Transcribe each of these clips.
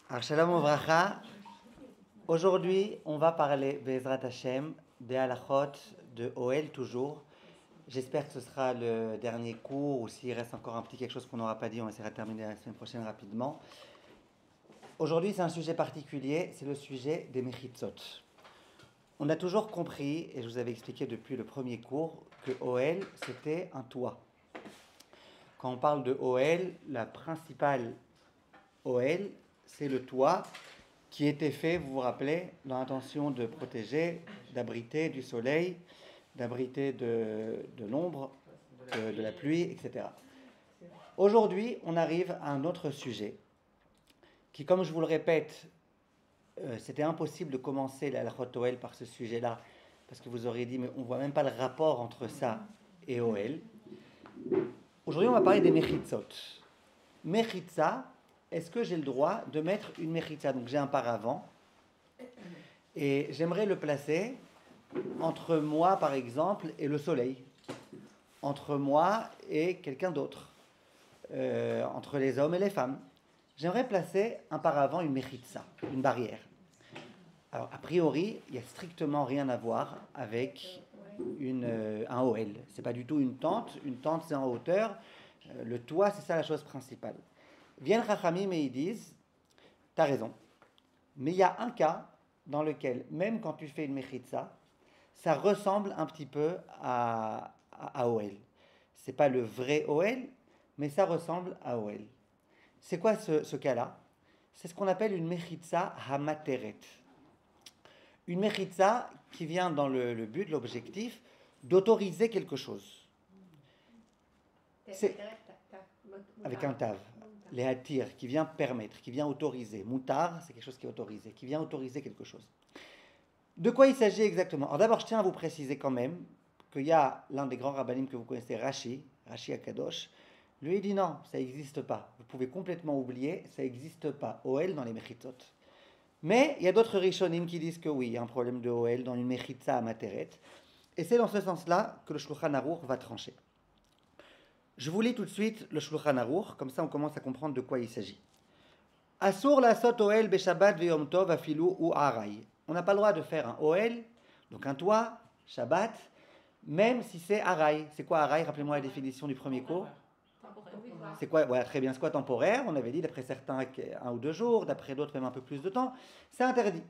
Alors, Shalom Ouvracha. Aujourd'hui, on va parler, Be'ezrat Hashem, des halachot de Ohel toujours. J'espère que ce sera le dernier cours, ou s'il reste encore un petit quelque chose qu'on n'aura pas dit, on essaiera de terminer la semaine prochaine rapidement. Aujourd'hui, c'est un sujet particulier, c'est le sujet des mechitzot. On a toujours compris, et je vous avais expliqué depuis le premier cours, que Ohel, c'était un toit. Quand on parle de Ohel, la principale Ohel, c'est le toit qui était fait, vous vous rappelez, dans l'intention de protéger, d'abriter du soleil, d'abriter de l'ombre, de la pluie, etc. Aujourd'hui, on arrive à un autre sujet qui, comme je vous le répète, c'était impossible de commencer la halachot Ohel par ce sujet-là, parce que vous auriez dit, mais on ne voit même pas le rapport entre ça et Ohel. Aujourd'hui, on va parler des mechitzot. Mechitza, est-ce que j'ai le droit de mettre une mechitza? Donc j'ai un paravent et j'aimerais le placer entre moi, par exemple, et le soleil, entre moi et quelqu'un d'autre, entre les hommes et les femmes. J'aimerais placer un paravent, une mechitza, une barrière. Alors, a priori, il n'y a strictement rien à voir avec un OL. Ce n'est pas du tout une tente. Une tente, c'est en hauteur. Le toit, c'est ça la chose principale. Viennent Chachamim et ils disent, tu as raison, mais il y a un cas dans lequel, même quand tu fais une mechitza, ça ressemble un petit peu à OL. Ce n'est pas le vrai OL, mais ça ressemble à OL. C'est quoi ce cas-là? C'est ce qu'on appelle une mechitza hamateret. Une mechitza qui vient dans le but, l'objectif, d'autoriser quelque chose. C'est avec un tav. Les hatir, qui vient permettre, qui vient autoriser. Moutar, c'est quelque chose qui est autorisé, qui vient autoriser quelque chose. De quoi il s'agit exactement? Alors d'abord, je tiens à vous préciser quand même qu'il y a l'un des grands rabbinim que vous connaissez, Rashi Akadosh. Lui, il dit non, ça n'existe pas. Vous pouvez complètement oublier, ça n'existe pas. OL dans les mechitzot. Mais il y a d'autres rishonim qui disent que oui, il y a un problème de OL dans une mechitza à materet. Et c'est dans ce sens-là que le Shulchan Aruch va trancher. Je vous lis tout de suite le Shulchan Aruch, comme ça on commence à comprendre de quoi il s'agit. Asur la sot OL beshabbat veyom tov afilou ou aray. On n'a pas le droit de faire un OL, donc un toit, Shabbat, même si c'est aray. C'est quoi aray? Rappelez-moi la définition du premier cours. C'est quoi? Ouais, très bien, c'est quoi temporaire? On avait dit d'après certains 1 ou 2 jours, d'après d'autres même un peu plus de temps. C'est interdit.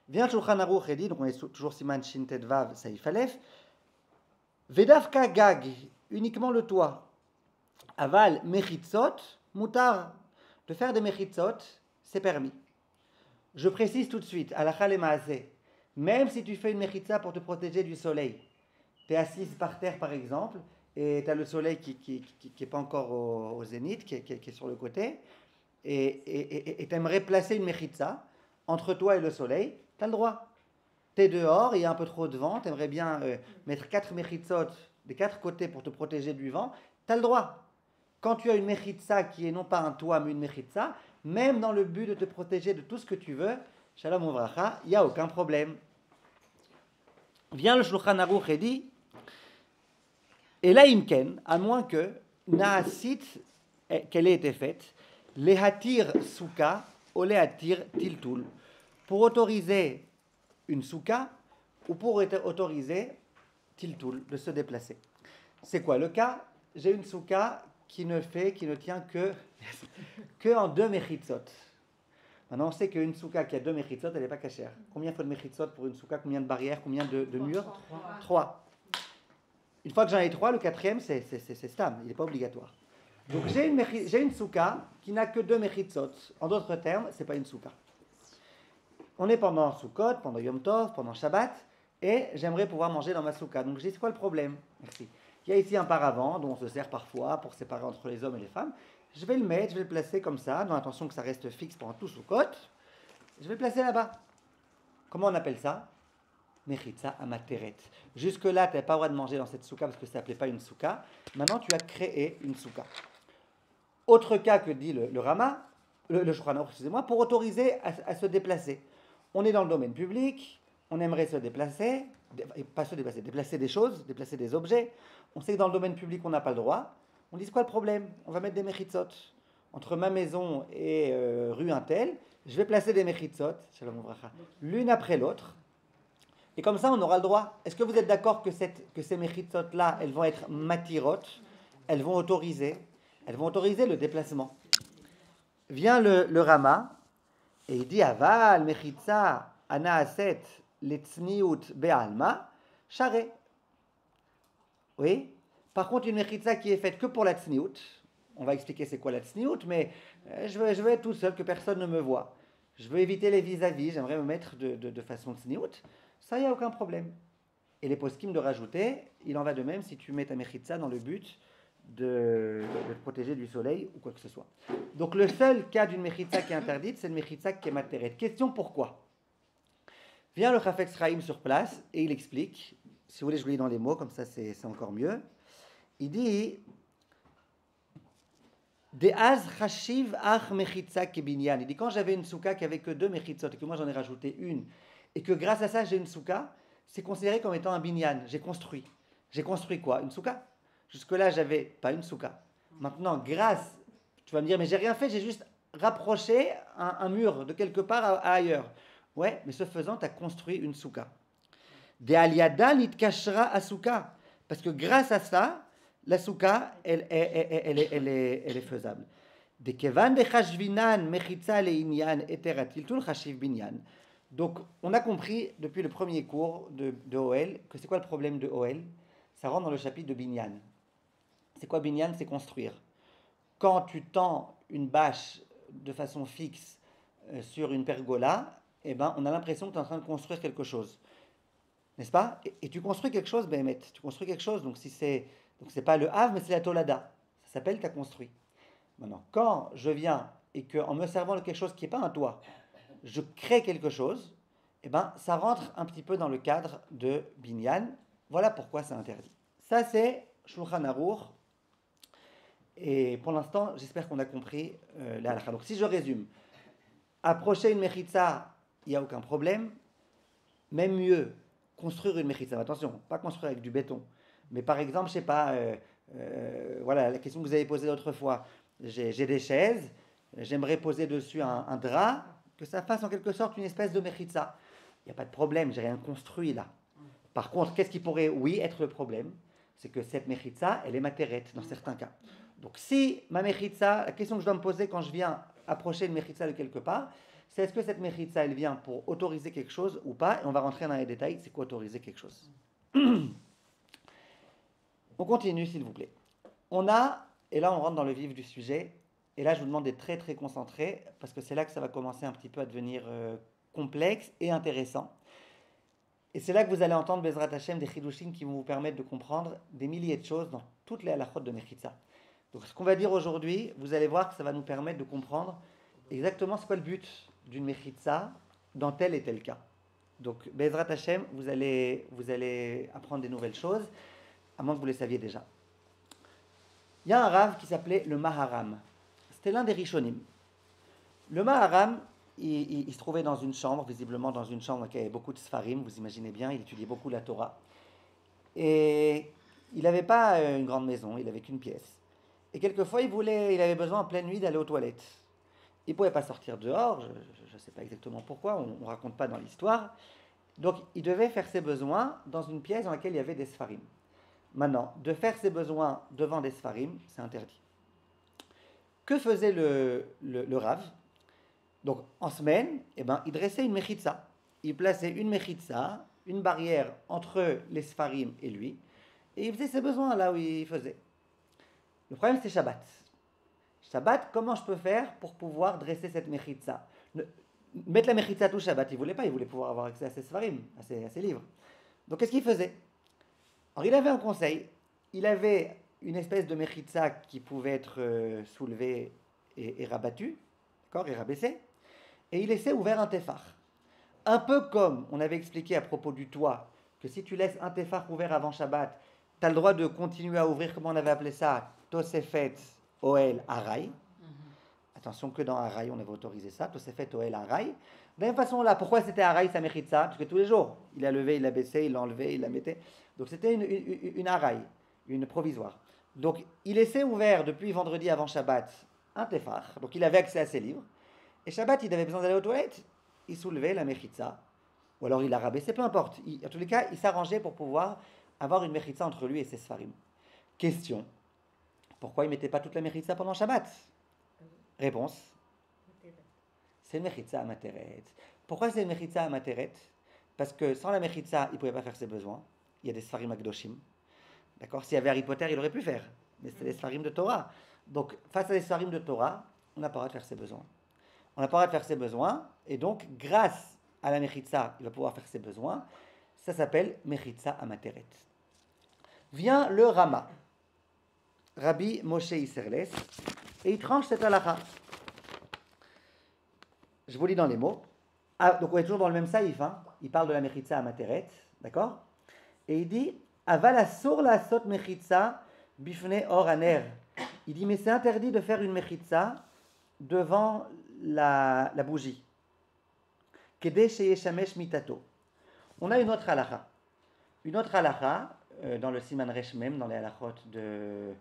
Vient Shulchan Aruch et dit, donc on est toujours Siman Shin Tet Vav Saïf Aleph, Vedavka Gag, uniquement le toit. Aval mechitzot, mutar. De faire des mechitzot, c'est permis. Je précise tout de suite, halakha le maaseh, même si tu fais une mechitza pour te protéger du soleil, tu es assise par terre par exemple, et tu as le soleil qui n'est pas encore au zénith, qui est sur le côté, et tu aimerais placer une mechitza entre toi et le soleil, tu as le droit. Tu es dehors, il y a un peu trop de vent, tu aimerais bien mettre 4 mechitzot des 4 côtés pour te protéger du vent, tu as le droit. Quand tu as une mechitza qui est non pas un toit mais une mechitza, même dans le but de te protéger de tout ce que tu veux, Shalom Ouvracha, il n'y a aucun problème. Vient le Shulchan Aruch et dit, et là imken, à moins que Naasit, qu'elle ait été faite, lehatir souka ou lehatir tiltul, pour autoriser une souka ou pour autoriser tiltul, de se déplacer. C'est quoi le cas? J'ai une souka qui ne tient que en 2 mechitzot. Maintenant, on sait qu'une souka qui a 2 mechitzot, elle n'est pas cachère. Combien il faut de mechitzot pour une souka? Combien de barrières? Combien de murs? 3. Une fois que j'en ai 3, le 4e, c'est stam, il n'est pas obligatoire. Donc j'ai une souka qui n'a que 2 mechitzot. En d'autres termes, ce n'est pas une souka. On est pendant Sukkot, pendant Yom Tov, pendant Shabbat, et j'aimerais pouvoir manger dans ma souka. Donc je dis, c'est quoi le problème? Merci. Il y a ici un paravent dont on se sert parfois pour séparer entre les hommes et les femmes. Je vais le mettre, je vais le placer comme ça, dans l'intention que ça reste fixe pendant tout Sukkot. Je vais le placer là-bas. Comment on appelle ça? Mechitza amateret. Jusque-là, tu n'avais pas le droit de manger dans cette souka parce que ça s'appelait pas une souka. Maintenant, tu as créé une souka. Autre cas que dit le Rama, le Shulchan Aruch, excusez-moi, pour autoriser à se déplacer. On est dans le domaine public, on aimerait se déplacer, pas se déplacer, déplacer des choses, déplacer des objets. On sait que dans le domaine public, on n'a pas le droit. On dit, c'est quoi le problème? On va mettre des mechitzot. entre ma maison et rue Intel, je vais placer des mechitzot, shalom uvracha, l'une après l'autre. Et comme ça, on aura le droit. Est-ce que vous êtes d'accord que ces mechitzot-là, elles vont être matirot, elles vont autoriser le déplacement. Vient le Rama, et il dit, Aval, mechitza, ana aset, letzniut be'alma, share. Oui. Par contre, une mechitza qui est faite que pour la tzniut, on va expliquer c'est quoi la tzniut, mais je veux être tout seul, que personne ne me voit. Je veux éviter les vis-à-vis, j'aimerais me mettre de façon tzniut. Ça, il n'y a aucun problème. Et les poskim de rajouter, il en va de même si tu mets ta mechitza dans le but de te protéger du soleil ou quoi que ce soit. Donc le seul cas d'une mechitza qui est interdite, c'est une mechitza qui est materet. Question pourquoi? Vient le Chafetz Chaim sur place et il explique. Si vous voulez, je vous lis dans les mots, comme ça c'est encore mieux. Il dit De'az chashiv ach mechitza kebinyan. Il dit quand j'avais une souka qui avait que 2 mechitzot et que moi j'en ai rajouté une, et que grâce à ça j'ai une souka, c'est considéré comme étant un binyan. J'ai construit. J'ai construit quoi? Une souka. Jusque-là, j'avais pas une souka. Maintenant, grâce, tu vas me dire, mais j'ai rien fait, j'ai juste rapproché un mur de quelque part à ailleurs. Ouais, mais ce faisant, tu as construit une souka. De aliada nitkashra asuka. Parce que grâce à ça, la souka, elle est faisable. De kevan de chashvinan mechitza leinyan eteratil tul chashiv binyan. Donc, on a compris depuis le premier cours de OL que c'est quoi le problème de OL? Ça rentre dans le chapitre de binyan. C'est quoi binyan? C'est construire. Quand tu tends une bâche de façon fixe sur une pergola, eh ben, on a l'impression que tu es en train de construire quelque chose. N'est-ce pas? Et tu construis quelque chose, Béhémet. Tu construis quelque chose. Donc, c'est pas le Hav, mais c'est la Tolada. Ça s'appelle tu as construit. Maintenant, quand je viens et qu'en me servant de quelque chose qui n'est pas un toit, je crée quelque chose, eh ben, ça rentre un petit peu dans le cadre de binyan. Voilà pourquoi c'est interdit. Ça, c'est Shulchan Aruch. Et pour l'instant, j'espère qu'on a compris la halakha. Donc si je résume, approcher une mechitza, il n'y a aucun problème. Même mieux, construire une mechitza. Attention, pas construire avec du béton. Mais par exemple, je ne sais pas, voilà la question que vous avez posée l'autre fois. J'ai des chaises, j'aimerais poser dessus un drap, que ça fasse en quelque sorte une espèce de mechitza. Il n'y a pas de problème, j'ai rien construit là. Par contre, qu'est-ce qui pourrait, oui, être le problème? C'est que cette mechitza, elle est materet dans certains cas. Donc si ma mechitza, la question que je dois me poser quand je viens approcher une mechitza de quelque part, c'est est-ce que cette mechitza, elle vient pour autoriser quelque chose ou pas? Et on va rentrer dans les détails, c'est quoi autoriser quelque chose. On continue s'il vous plaît. On a, et là on rentre dans le vif du sujet, et là je vous demande d'être très très concentré, parce que c'est là que ça va commencer un petit peu à devenir complexe et intéressant. Et c'est là que vous allez entendre Bezrat Hashem des chidushim qui vont vous permettre de comprendre des milliers de choses dans toutes les halachot de mechitza. Donc ce qu'on va dire aujourd'hui, vous allez voir que ça va nous permettre de comprendre exactement c'est quoi le but d'une mechitza dans tel et tel cas. Donc Bezrat Hashem, vous allez apprendre des nouvelles choses, à moins que vous les saviez déjà. Il y a un rave qui s'appelait le Maharam. C'était l'un des Rishonim. Le Maharam, il se trouvait dans une chambre, visiblement dans une chambre qui avait beaucoup de Sfarim, vous imaginez bien, il étudiait beaucoup la Torah. Et il n'avait pas une grande maison, il n'avait qu'une pièce. Et quelquefois, il avait besoin en pleine nuit d'aller aux toilettes. Il ne pouvait pas sortir dehors, je ne sais pas exactement pourquoi, on ne raconte pas dans l'histoire. Donc, il devait faire ses besoins dans une pièce dans laquelle il y avait des Sfarim. Maintenant, de faire ses besoins devant des Sfarim, c'est interdit. Que faisait le Rav? Donc, en semaine, eh ben, il dressait une mechitza. Il plaçait une mechitza, une barrière entre les Sfarim et lui, et il faisait ses besoins là où il faisait. Le problème, c'est Shabbat. Shabbat, comment je peux faire pour pouvoir dresser cette mechitza? Mettre la mechitza tout Shabbat, il voulait pouvoir avoir accès à ses Sfarim, à ses livres. Donc, qu'est-ce qu'il faisait? Alors, il avait un conseil. Il avait une espèce de mechitza qui pouvait être soulevée et rabattue, d'accord, et rabaissée, et il laissait ouvert un tefar. Un peu comme on avait expliqué à propos du toit, que si tu laisses un tefar ouvert avant Shabbat, tu as le droit de continuer à ouvrir, comment on avait appelé ça, Tosefet Oel Arai. Attention que dans Arai, on avait autorisé ça, Tosefet Oel Arai. De la même façon là, pourquoi c'était Arai sa mechitza? Parce que tous les jours, il a levé, il l'a baissé, il l'a enlevé, il la mettait. Donc c'était une Arai, une provisoire. Donc il laissait ouvert depuis vendredi avant Shabbat un tefach, donc il avait accès à ses livres, et Shabbat, il avait besoin d'aller aux toilettes, il soulevait la mechitza, ou alors il la rabaissait, peu importe. En tous les cas, il s'arrangeait pour pouvoir avoir une mechitza entre lui et ses sfarim. Question, pourquoi il ne mettait pas toute la mechitza pendant Shabbat? Réponse, c'est une mechitza amateret. Pourquoi c'est une mechitza amateret? Parce que sans la mechitza, il ne pouvait pas faire ses besoins. Il y a des sfarim akdoshim. D'accord? S'il y avait Harry Potter, il aurait pu faire. Mais c'est des sfarim de Torah. Donc, face à des sfarim de Torah, on n'a pas le droit de faire ses besoins. On n'a pas le droit de faire ses besoins. Et donc, grâce à la mechitza, il va pouvoir faire ses besoins. Ça s'appelle mechitza amateret. Vient le Rama, Rabbi Moshe Isserles, et il tranche cette halakha. Je vous lis dans les mots. Ah, donc on est toujours dans le même saïf, hein. Il parle de la mechitza amateret, d'accord? Et il dit Aval asur la sot mechitza bifne or aner. Il dit mais c'est interdit de faire une mechitza devant la bougie. Kede sheyeshamesh mitato. On a une autre halakha. Une autre halakha dans le Siman Resh Mem, dans les halachot de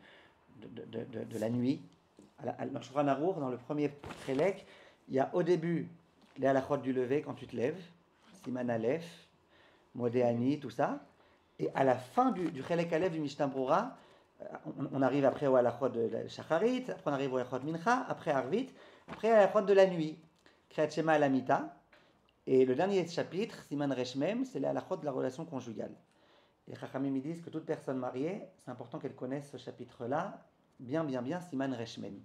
la nuit. Dans Shulchan Aruch, dans le premier Chelek, il y a au début les halachot du lever quand tu te lèves, Siman Aleph, Modéani, tout ça. Et à la fin du Chelek Aleph du Mishnah Brura, on arrive après au halachot de Shacharit, après on arrive au halachot Mincha, après Arvit, après à halachot de la nuit, Kriyat Shema Alamita. Et le dernier chapitre, Siman Resh Mem, c'est les halachot de la relation conjugale. Les Chachamim me disent que toute personne mariée, c'est important qu'elle connaisse ce chapitre-là, bien, Siman Resh Mem.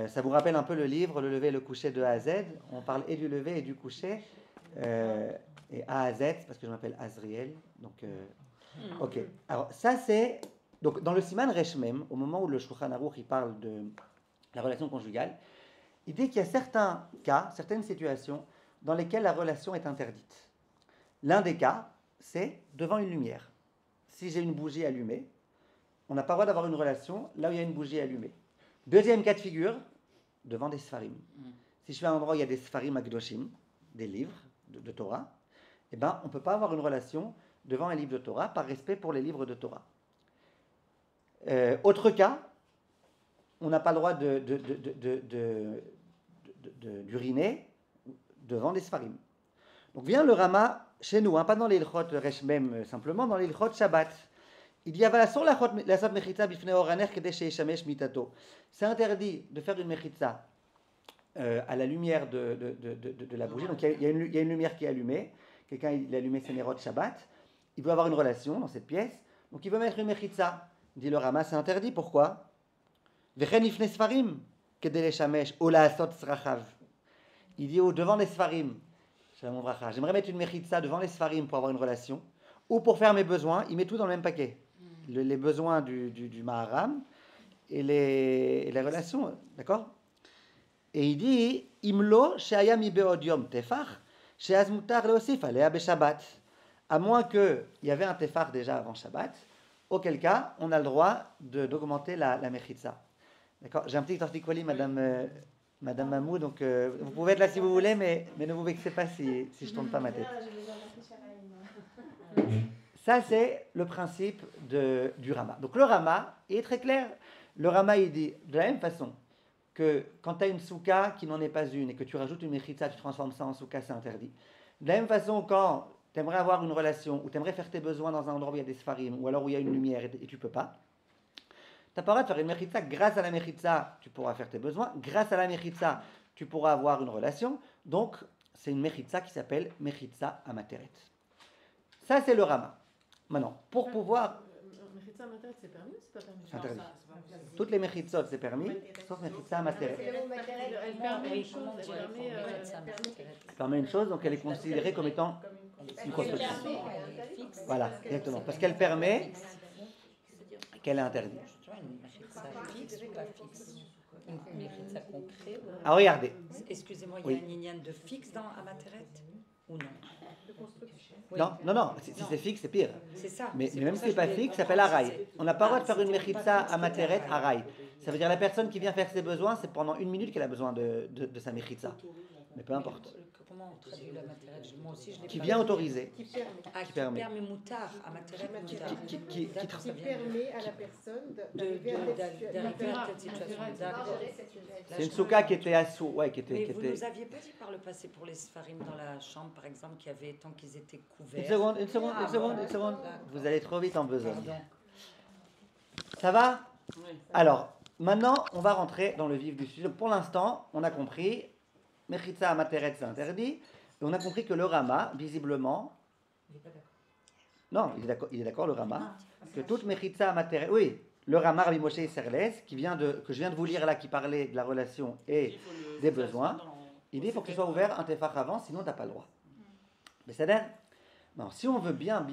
Ça vous rappelle un peu le livre, le lever et le coucher de A à Z. On parle et du lever et du coucher. Et A à Z, c'est parce que je m'appelle Azriel. Donc, ok. Alors, ça c'est. Donc, dans le Siman Resh Mem, au moment où le Shulchan Aruch il parle de la relation conjugale, il dit qu'il y a certains cas, certaines situations dans lesquelles la relation est interdite. L'un des cas, c'est devant une lumière. Si j'ai une bougie allumée, on n'a pas le droit d'avoir une relation là où il y a une bougie allumée. Deuxième cas de figure, devant des sfarim. Si je suis à un endroit où il y a des sfarim akdoshim, des livres de Torah, eh ben, on ne peut pas avoir une relation devant un livre de Torah par respect pour les livres de Torah. Autre cas, on n'a pas le droit d'uriner devant des sfarim. Donc vient le Rama chez nous, pas dans les Ilchot Resh Mem simplement, dans les Ilchot Shabbat. Il dit c'est interdit de faire une mechitza à la lumière de la bougie. Donc il y a une lumière qui est allumée. Quelqu'un il a allumé ses nerot Shabbat. Il veut avoir une relation dans cette pièce. Donc il veut mettre une mechitza. Dit le Rama, c'est interdit. Pourquoi? Il dit devant les sfarim. J'aimerais mettre une mechitza devant les sfarim pour avoir une relation. Ou pour faire mes besoins. Il met tout dans le même paquet. Les besoins du Maharam et les relations, d'accord? Et il dit Imlo she'aya mi be'odiom tefach she'az mutar leosif alea beShabbat. À moins qu'il y avait un tefach déjà avant Shabbat, auquel cas on a le droit d'augmenter la mechitza. D'accord? J'ai un petit torticolis, Madame Mamou, donc vous pouvez être là si vous voulez, mais ne vous vexez pas si je ne tourne pas ma tête. Ça, c'est le principe du Rama. Donc, le Rama est très clair. Le Rama, il dit, de la même façon que quand tu as une souka qui n'en est pas une et que tu rajoutes une mechitza, tu transformes ça en souka, c'est interdit. De la même façon, quand tu aimerais avoir une relation ou tu aimerais faire tes besoins dans un endroit où il y a des sfarim ou alors où il y a une lumière et tu ne peux pas, tu n'as pas le droit de faire une mechitza. Grâce à la mechitza, tu pourras faire tes besoins. Grâce à la mechitza, tu pourras avoir une relation. Donc, c'est une mechitza qui s'appelle mechitza amateret. Ça, c'est le Rama. Maintenant, pour pouvoir... Mechitza amateret, c'est permis ou c'est pas permis? C'est interdit. Toutes les mechitzot, c'est permis, sauf mechitza amateret. Elle permet une chose, Elle permet une chose, donc elle est considérée comme étant une construction. Voilà, exactement. Parce qu'elle permet qu'elle est interdite. Une mechitza concrète. Ah, regardez. Excusez-moi, il y a un inyan de fixe dans Amateret ou non? Oui. Non, si c'est fixe, c'est pire. C'est ça. Mais même si c'est pas fixe, ça s'appelle araï. On n'a pas le droit de faire une mechitza amateret araï. Ça veut dire la personne qui vient faire ses besoins, c'est pendant 1 minute qu'elle a besoin de sa mechitza. Mais peu importe. comment on traduit la materet? Moi aussi, je l'ai Qui pas vient vu. autoriser. Qui permet. Ah, qui permet. permet moutar, à materet moutar. Qui D'accord, ça Qui vient de- permet à la personne d'arriver à d'arriver à cette situation. D'accord. Là, C'est une je souka qui était assou, ouais, qui Mais était. vous nous aviez pas dit par le passé pour les Sfarim dans la chambre, par exemple, qu'il y avait tant qu'ils étaient couverts. Une seconde, une seconde, Ah, une seconde, voilà. une seconde. D'accord. Vous allez trop vite en besogne. Pardon. Ça va? Alors, maintenant, on va rentrer dans le vif du sujet. Pour l'instant, on a compris, Mechitza à Materet, c'est interdit. Et on a compris que le Rama, visiblement. Non, il est d'accord, le Rama. Que toute Mechitza à Materet. Oui, le Rama, Rabbi Moshe Serles, que je viens de vous lire là, qui parlait de la relation et des besoins. Il dit qu'il faut que ce soit ouvert un tefach avant, sinon tu n'as pas le droit. Mais c'est d'ailleurs. Non, si on veut bien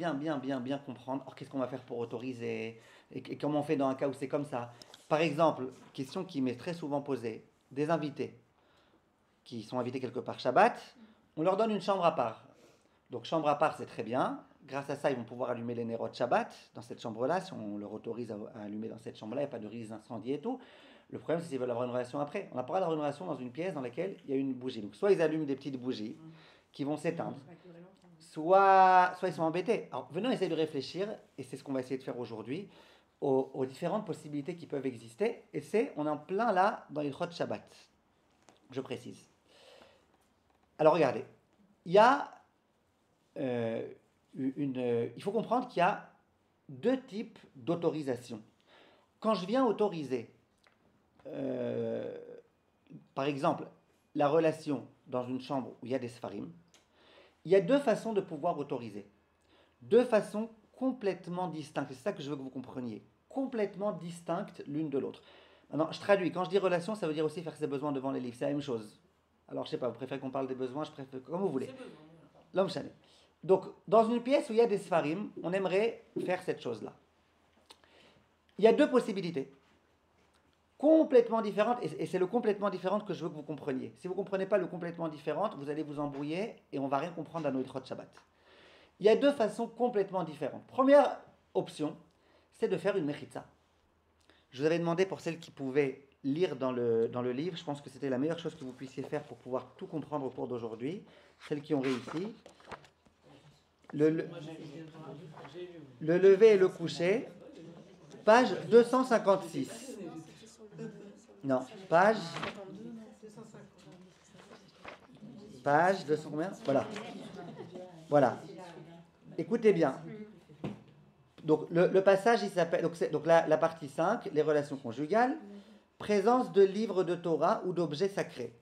comprendre, alors qu'est-ce qu'on va faire pour autoriser et comment on fait dans un cas où c'est comme ça. Par exemple, question qui m'est très souvent posée, des invités qui sont invités quelque part Shabbat, on leur donne une chambre à part. Donc chambre à part, c'est très bien. Grâce à ça, ils vont pouvoir allumer les nérots de Shabbat dans cette chambre-là. Si on leur autorise à allumer dans cette chambre-là, il n'y a pas de risque d'incendie et tout. Le problème, c'est s'ils veulent avoir une relation après. On n'a pas d'avoir une relation dans une pièce dans laquelle il y a une bougie. Donc soit ils allument des petites bougies qui vont s'éteindre, soit ils sont embêtés. Alors, venons essayer de réfléchir, et c'est ce qu'on va essayer de faire aujourd'hui, aux différentes possibilités qui peuvent exister. Et on est en plein là dans l'Ilchot Shabbat. Je précise. Alors regardez, il y a il faut comprendre qu'il y a deux types d'autorisation. Quand je viens autoriser, par exemple, la relation dans une chambre où il y a des Sfarim, il y a deux façons de pouvoir autoriser. Deux façons complètement distinctes. C'est ça que je veux que vous compreniez. Complètement distinctes l'une de l'autre. Maintenant, je traduis. Quand je dis relation, ça veut dire aussi faire ses besoins devant les livres. C'est la même chose. Alors, je sais pas, vous préférez qu'on parle des besoins, je préfère comme vous voulez. L'homme chané. Donc, dans une pièce où il y a des Sfarim, on aimerait faire cette chose-là. Il y a deux possibilités. Complètement différentes, et c'est le complètement différent que je veux que vous compreniez. Si vous ne comprenez pas le complètement différent, vous allez vous embrouiller et on ne va rien comprendre à nos Ilchot Shabbat. Il y a deux façons complètement différentes. Première option, c'est de faire une mechitza. Je vous avais demandé pour celles qui pouvaient lire dans le livre, je pense que c'était la meilleure chose que vous puissiez faire pour pouvoir tout comprendre au cours d'aujourd'hui. Celles qui ont réussi. Le lever et le coucher, page 256. Non, page 200 combien? Voilà. Écoutez bien. Donc le passage, il s'appelle donc la partie 5, les relations conjugales, présence de livres de Torah ou d'objets sacrés.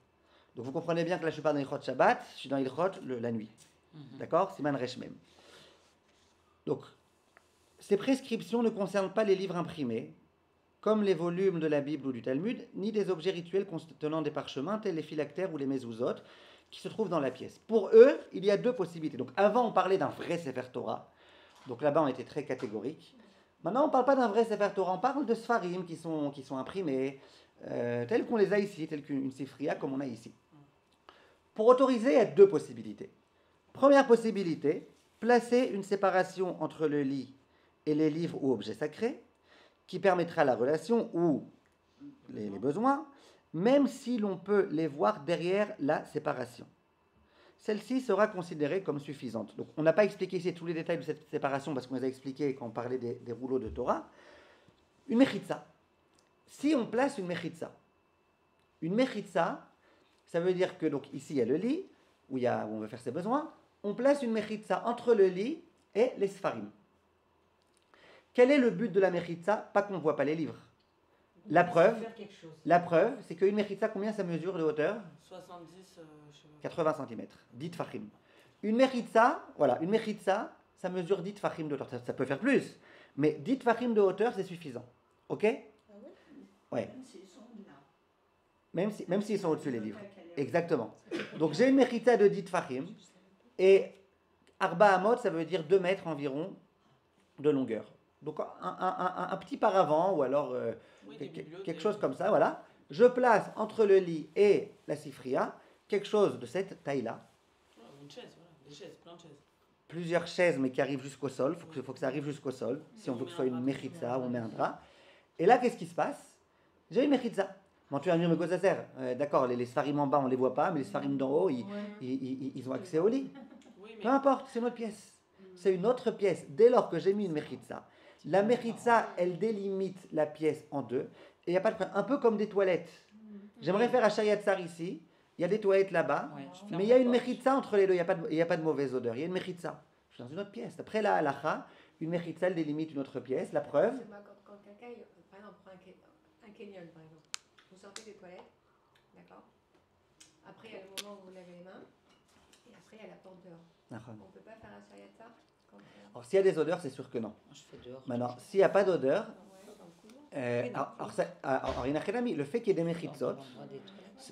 Donc vous comprenez bien que là je ne suis pas dans l'Ilchot Shabbat, je suis dans l'Ilchot la nuit. D'accord? Siman Reshmem. Donc ces prescriptions ne concernent pas les livres imprimés, comme les volumes de la Bible ou du Talmud, ni des objets rituels contenant des parchemins, tels les phylactères ou les mezuzot, qui se trouvent dans la pièce. Pour eux, il y a deux possibilités. Donc avant, on parlait d'un vrai Sefer Torah. Donc là-bas, on était très catégorique. Maintenant, on ne parle pas d'un vrai Sefer Torah, on parle de Sfarim qui sont imprimés, tels qu'on les a ici, tels qu'une Sifria comme on a ici. Pour autoriser, il y a deux possibilités. Première possibilité, placer une séparation entre le lit et les livres ou objets sacrés, qui permettra la relation ou les besoins, même si l'on peut les voir derrière la séparation. Celle-ci sera considérée comme suffisante. Donc, on n'a pas expliqué ici tous les détails de cette séparation parce qu'on les a expliqués quand on parlait des rouleaux de Torah. Une mechitza. Si on place une mechitza, ça veut dire que donc ici il y a le lit où on veut faire ses besoins. On place une mechitza entre le lit et les sfarim. Quel est le but de la mechitza? Pas qu'on ne voit pas les livres. La preuve, c'est qu'une mechitza, combien ça mesure de hauteur? 70, 80 cm. 10 tfachim. Une mechitza, ça mesure 10 tfachim de hauteur. Ça peut faire plus, mais 10 tfachim de hauteur, c'est suffisant. Ok? Ouais. Même s'ils sont au-dessus les livres. Exactement. Donc j'ai une mechitza de 10 tfachim et arba amot, ça veut dire 2 mètres environ de longueur. Donc un petit paravent ou alors quelque chose comme ça, voilà. Je place entre le lit et la sifria quelque chose de cette taille-là. Une chaise, voilà. Des chaises, plein de chaises. Plusieurs chaises, mais qui arrivent jusqu'au sol. Il faut que ça arrive jusqu'au sol, si on veut que ce soit une mechitza ou un drap. Et là, qu'est-ce qui se passe? J'ai une mechitza. Monter un mur, mais quoi ça sert? D'accord, les sfarim en bas, on les voit pas, mais les sfarim d'en haut, ils ont accès au lit. Oui, Peu mais importe, c'est une autre pièce. C'est une autre pièce. Dès lors que j'ai mis une mechitza, la mechitza, elle délimite la pièce en deux. Et il n'y a pas de problème. Un peu comme des toilettes. J'aimerais faire à Shayatsar ici. Il y a des toilettes là-bas. Ouais, je ferme Mais il y a la une porte. mechitza entre les deux. Il n'y a pas de mauvaise odeur. Il y a une mechitza. Je suis dans une autre pièce. Après la halacha, une mechitza, elle délimite une autre pièce. La preuve. C'est moi, quand quelqu'un, par exemple, prend un canyon, par exemple, vous sortez des toilettes, d'accord? Après, il y a le moment où vous lavez les mains, et après, il y a la porte dehors. On ne peut pas faire un shayatsa quand Alors, s'il y a des odeurs, c'est sûr que non. Je fais dehors. Maintenant, s'il n'y a pas d'odeur, ouais, dans le couloir. alors, il y en a rien à mis. Le fait qu'il y ait des mechitzot,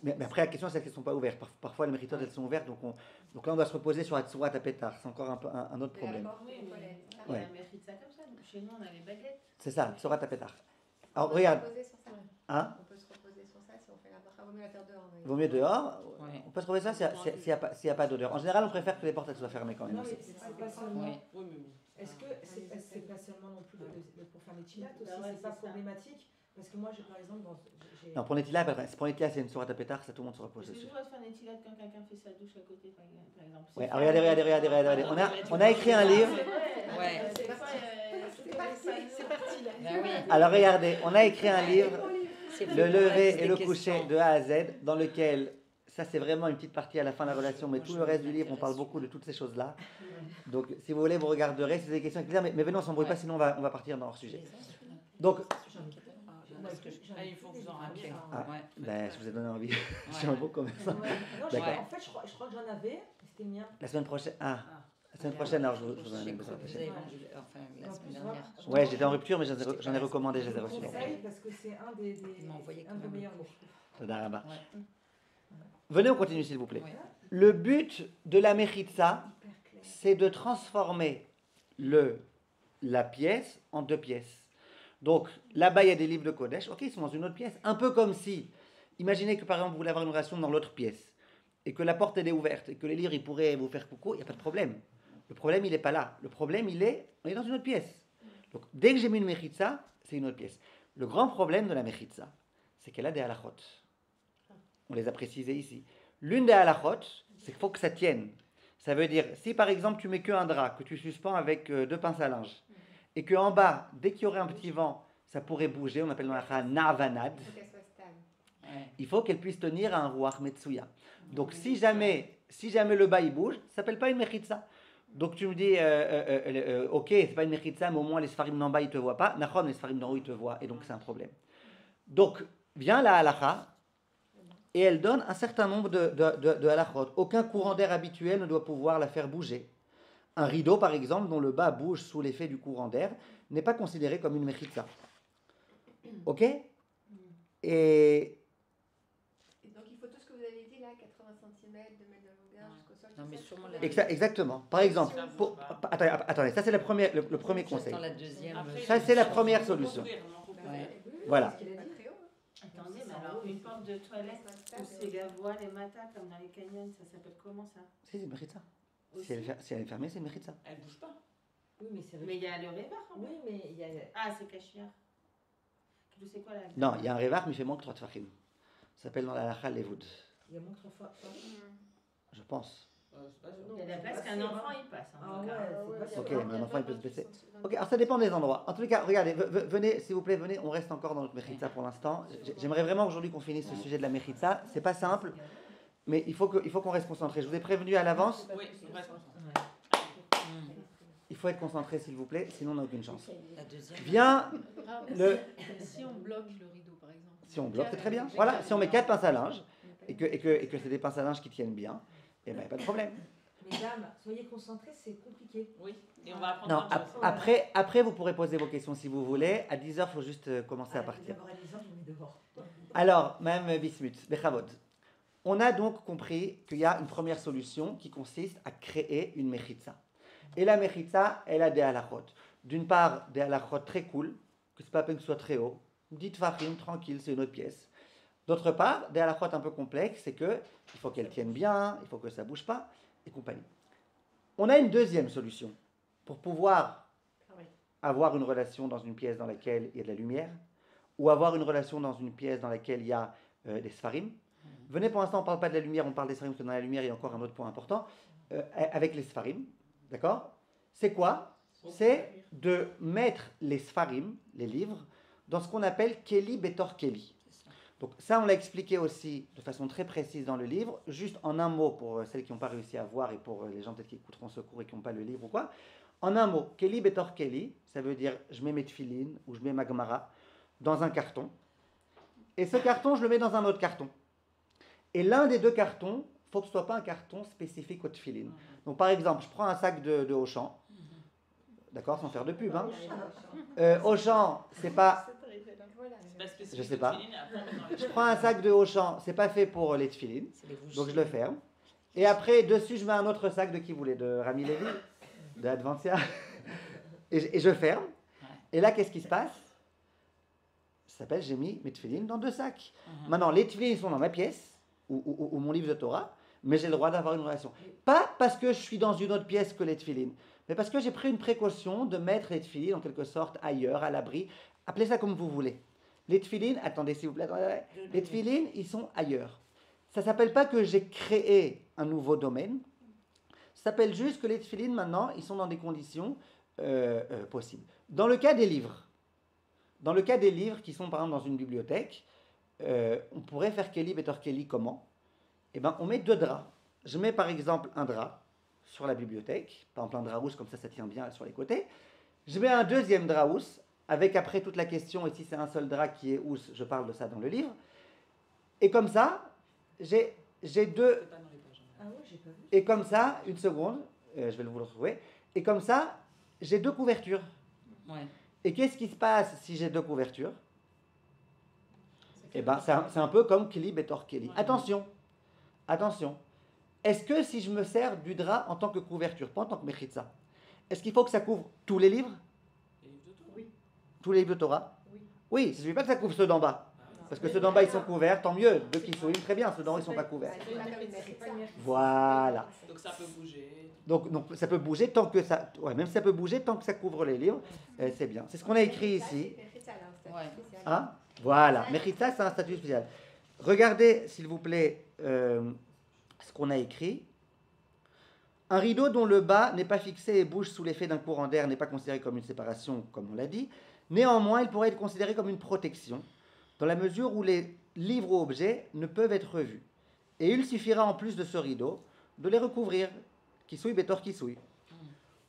mais après la question c'est qu'elles ne sont pas ouvertes. Parfois les mechitzot elles sont ouvertes, donc là on doit se reposer sur la tsurat à pétard. C'est encore un autre De la problème. porte des toilettes. Il y Ouais. a un mérite ça comme ça. Chez nous, on a les baguettes. C'est ça, tsurat à pétard. On Alors peut regarde, se reposer sur ça. hein, On peut se reposer sur ça si on fait la bracha. Vaut mieux la faire dehors. vaut mieux dehors. Ouais. On peut trouver ça s'il n'y a pas d'odeur. En général, on préfère que les portes elles soient fermées quand même. Non, mais aussi. c'est pas seulement. Oui. oui, mais Est-ce que c'est pas seulement non plus pour faire les chilates aussi, Bah ouais, c'est pas c'est ça. problématique? Parce que moi, j'ai par exemple, j'ai. Non, pour Netila, c'est une tsurat à pétard, ça tout le monde se repose Est-ce que dessus. je dois faire des tilates quand quelqu'un fait sa douche à côté, par exemple? Ouais, alors, regardez. On a écrit un livre. Ouais. C'est parti là. Ben oui. Alors regardez, on a écrit un livre. C'est Le fait pour lever rester et le question. coucher de A à Z, dans lequel, ça c'est vraiment une petite partie à la fin de la relation, mais tout le reste du livre, on parle beaucoup de toutes ces choses-là. Donc si vous voulez, vous regarderez, si vous avez des questions, avec plaisir, mais venez, on s'embrouille pas, sinon on va partir dans hors sujet. Donc, Ah, il faut que vous en rameniez. ah, Ouais. ben, je vous ai donné envie, je suis un bon commerçant. Non, D'accord. en fait, je crois que j'en avais, c'était mien. La semaine prochaine, la semaine prochaine, alors je vous en ai J'ai besoin. cru que vous avez vendu, enfin, la semaine dernière. Ouais, j'étais en rupture, mais j'en ai recommandé, je les ai Je reçus. vous conseille parce que c'est un des Ils m'ont envoyé un quand de vos même meilleurs le livres. Todarabah. Ouais. Venez, on continue s'il vous plaît. Ouais. Le but de la mechitza, Hyper clair. c'est de transformer la pièce en deux pièces. Donc là-bas, il y a des livres de Kodesh, ok, ils sont dans une autre pièce. Un peu comme si, imaginez que par exemple, vous voulez avoir une relation dans l'autre pièce, et que la porte elle est ouverte, et que les livres ils pourraient vous faire coucou, il n'y a pas de problème. Le problème, il n'est pas là. Le problème, on est dans une autre pièce. Donc dès que j'ai mis une mechitza, c'est une autre pièce. Le grand problème de la mechitza, c'est qu'elle a des halachot. On les a précisés ici. L'une des halachot, c'est qu'il faut que ça tienne. Ça veut dire, si par exemple tu mets qu'un drap, que tu suspends avec deux pinces à linge, et qu'en bas, dès qu'il y aurait un petit vent, ça pourrait bouger, on appelle dans la navanad, Il faut qu'elle soit stable. Ouais. il faut qu'elle puisse tenir à un ruach metsuya. Donc si jamais le bas il bouge, ça s'appelle pas une mechitza. Donc tu me dis, ok, c'est pas une mechitza, mais au moins les sfarim d'en bas ils te voient pas. Nachon, les sfarim d'en haut ils te voient, et donc c'est un problème. Donc vient la halacha, et elle donne un certain nombre de halachot. Aucun courant d'air habituel ne doit pouvoir la faire bouger. Un rideau, par exemple, dont le bas bouge sous l'effet du courant d'air, n'est pas considéré comme une mechitza. Ok? Et Et donc, il faut tout ce que vous avez dit là, 80 cm, 2 mètres de longueur jusqu'au sol. Non, tout mais ça, sûrement c'est- la- exactement. Par exemple, attendez, ça c'est le premier conseil. J'attends la deuxième. Après, Ça, c'est la première solution. Ouais. Voilà. Parce qu'il a dit très haut. hein. Attendez, mais alors une porte de toilette où c'est la voile et matin comme dans les canyons, ça s'appelle comment ça? C'est une mechitza. Aussi Si elle est fermée, c'est une mechitza. Elle bouge pas. Oui, mais c'est Mais il y a le révar en bas. Oui, mais il y a. Ah, c'est cachir. Je sais quoi là? Non, il y a un révar, mais il fait moins que 3 tfachim. Ça s'appelle dans la halakha levud. Il y a moins que 3 fois. Je pense. C'est pas sûr. Il y a la place qu'un enfant il passe. Ah En tout ouais, cas. c'est pas sûr. Ok, mais un enfant il peut se baisser. Ok, alors ça dépend des endroits. En tous les cas, regardez, venez, s'il vous plaît, venez, on reste encore dans notre mechitza pour l'instant. J'aimerais vraiment aujourd'hui qu'on finisse ce sujet de la mechitza. C'est pas simple, mais il faut qu'on reste concentré. Je vous ai prévenu à l'avance, Oui, on reste il faut être concentré s'il vous plaît, sinon on n'a aucune chance. La deuxième. Vient le. Si on bloque le rideau, par exemple. Si on bloque, c'est très bien. Voilà, si on met 4 pinces à linge et que c'est des pinces à linge qui tiennent bien, eh ben, pas de problème. Mesdames, soyez concentrés, c'est compliqué. Oui, et on va apprendre Non, plein de choses. après, vous pourrez poser vos questions si vous voulez. À 10h, il faut juste commencer à partir. D'abord à 10h, je me mets dehors. Alors, Mme Bismuth, Bechavod, on a donc compris qu'il y a une première solution qui consiste à créer une mechitza. Et la mechitza, elle a des halachot. D'une part, des halachot très cool, que c'est pas la peine que ce soit très haut. Dites fachim, tranquille, c'est une autre pièce. D'autre part, des halachot un peu complexes, c'est que il faut qu'elle tienne bien, il faut que ça bouge pas, et compagnie. On a une deuxième solution pour pouvoir avoir une relation dans une pièce dans laquelle il y a de la lumière, ou avoir une relation dans une pièce dans laquelle il y a des Sfarim. Venez, pour l'instant, on ne parle pas de la lumière, on parle des Sfarim, parce que dans la lumière, il y a encore un autre point important. Avec les Sfarim, d'accord? C'est quoi? C'est de mettre les Sfarim, les livres, dans ce qu'on appelle Keli Betor Keli. Donc ça, on l'a expliqué aussi de façon très précise dans le livre. Juste en un mot, pour celles qui n'ont pas réussi à voir et pour les gens peut-être qui écouteront ce cours et qui n'ont pas le livre ou quoi. En un mot, Keli Betor Keli, ça veut dire je mets mes tefilines ou je mets ma gemara dans un carton. Et ce carton, je le mets dans un autre carton. Et l'un des deux cartons, il faut que ce ne soit pas un carton spécifique aux tefilines. Donc par exemple, je prends un sac de Auchan. D'accord, sans faire de pub. Hein. Auchan, c'est pas... Je sais pas. Je prends un sac de Auchan, c'est pas fait pour les tefilines, donc je le ferme. Et après, dessus, je mets un autre sac de qui vous voulez, de Rami Levi, de Adventia. Et je ferme. Et là, qu'est-ce qui se passe? Ça s'appelle, j'ai mis mes tefilines dans deux sacs. Maintenant, les tefilines sont dans ma pièce, ou mon livre de Torah, mais j'ai le droit d'avoir une relation. Pas parce que je suis dans une autre pièce que les tefilines, mais parce que j'ai pris une précaution de mettre les tefilines en quelque sorte ailleurs, à l'abri. Appelez ça comme vous voulez. Les tefilines, attendez s'il vous plaît, les tefilines, ils sont ailleurs. Ça ne s'appelle pas que j'ai créé un nouveau domaine. Ça s'appelle juste que les tefilines, maintenant, ils sont dans des conditions possibles. Dans le cas des livres, qui sont par exemple dans une bibliothèque, on pourrait faire Keli Betor Keli comment? Eh bien, on met deux draps. Je mets par exemple un drap sur la bibliothèque, par exemple un drap rouge, comme ça tient bien sur les côtés. Je mets un deuxième drap rouge, avec après toute la question, et si c'est un seul drap qui est housse, je parle de ça dans le livre. Et comme ça, j'ai deux... Et comme ça, une seconde, je vais vous le retrouver. Et comme ça, j'ai deux couvertures. Ouais. Et qu'est-ce qui se passe si j'ai deux couvertures? Eh bien, c'est un peu comme Keli Betor Keli. Attention. Est-ce que si je me sers du drap en tant que couverture, pas en tant que mechitza, est-ce qu'il faut que ça couvre tous les livres? Tous les livres de Torah? Oui, ça ne suffit pas que ça couvre ceux d'en bas. Parce que ceux d'en bas, ils sont couverts, tant mieux. Deux qui sont très bien, ceux d'en haut, ils ne sont pas couverts. Voilà. Donc ça peut bouger. Donc ça peut bouger tant que ça... Ouais, même ça peut bouger tant que ça couvre les livres. C'est bien. C'est ce qu'on a écrit ici. Hein? Voilà. Mechitza, c'est un statut spécial. Regardez, s'il vous plaît, ce qu'on a écrit. Un rideau dont le bas n'est pas fixé et bouge sous l'effet d'un courant d'air n'est pas considéré comme une séparation, comme on l'a dit. Néanmoins, il pourrait être considéré comme une protection, dans la mesure où les livres ou objets ne peuvent être vus. Et il suffira, en plus de ce rideau, de les recouvrir. Kisui betor kisui.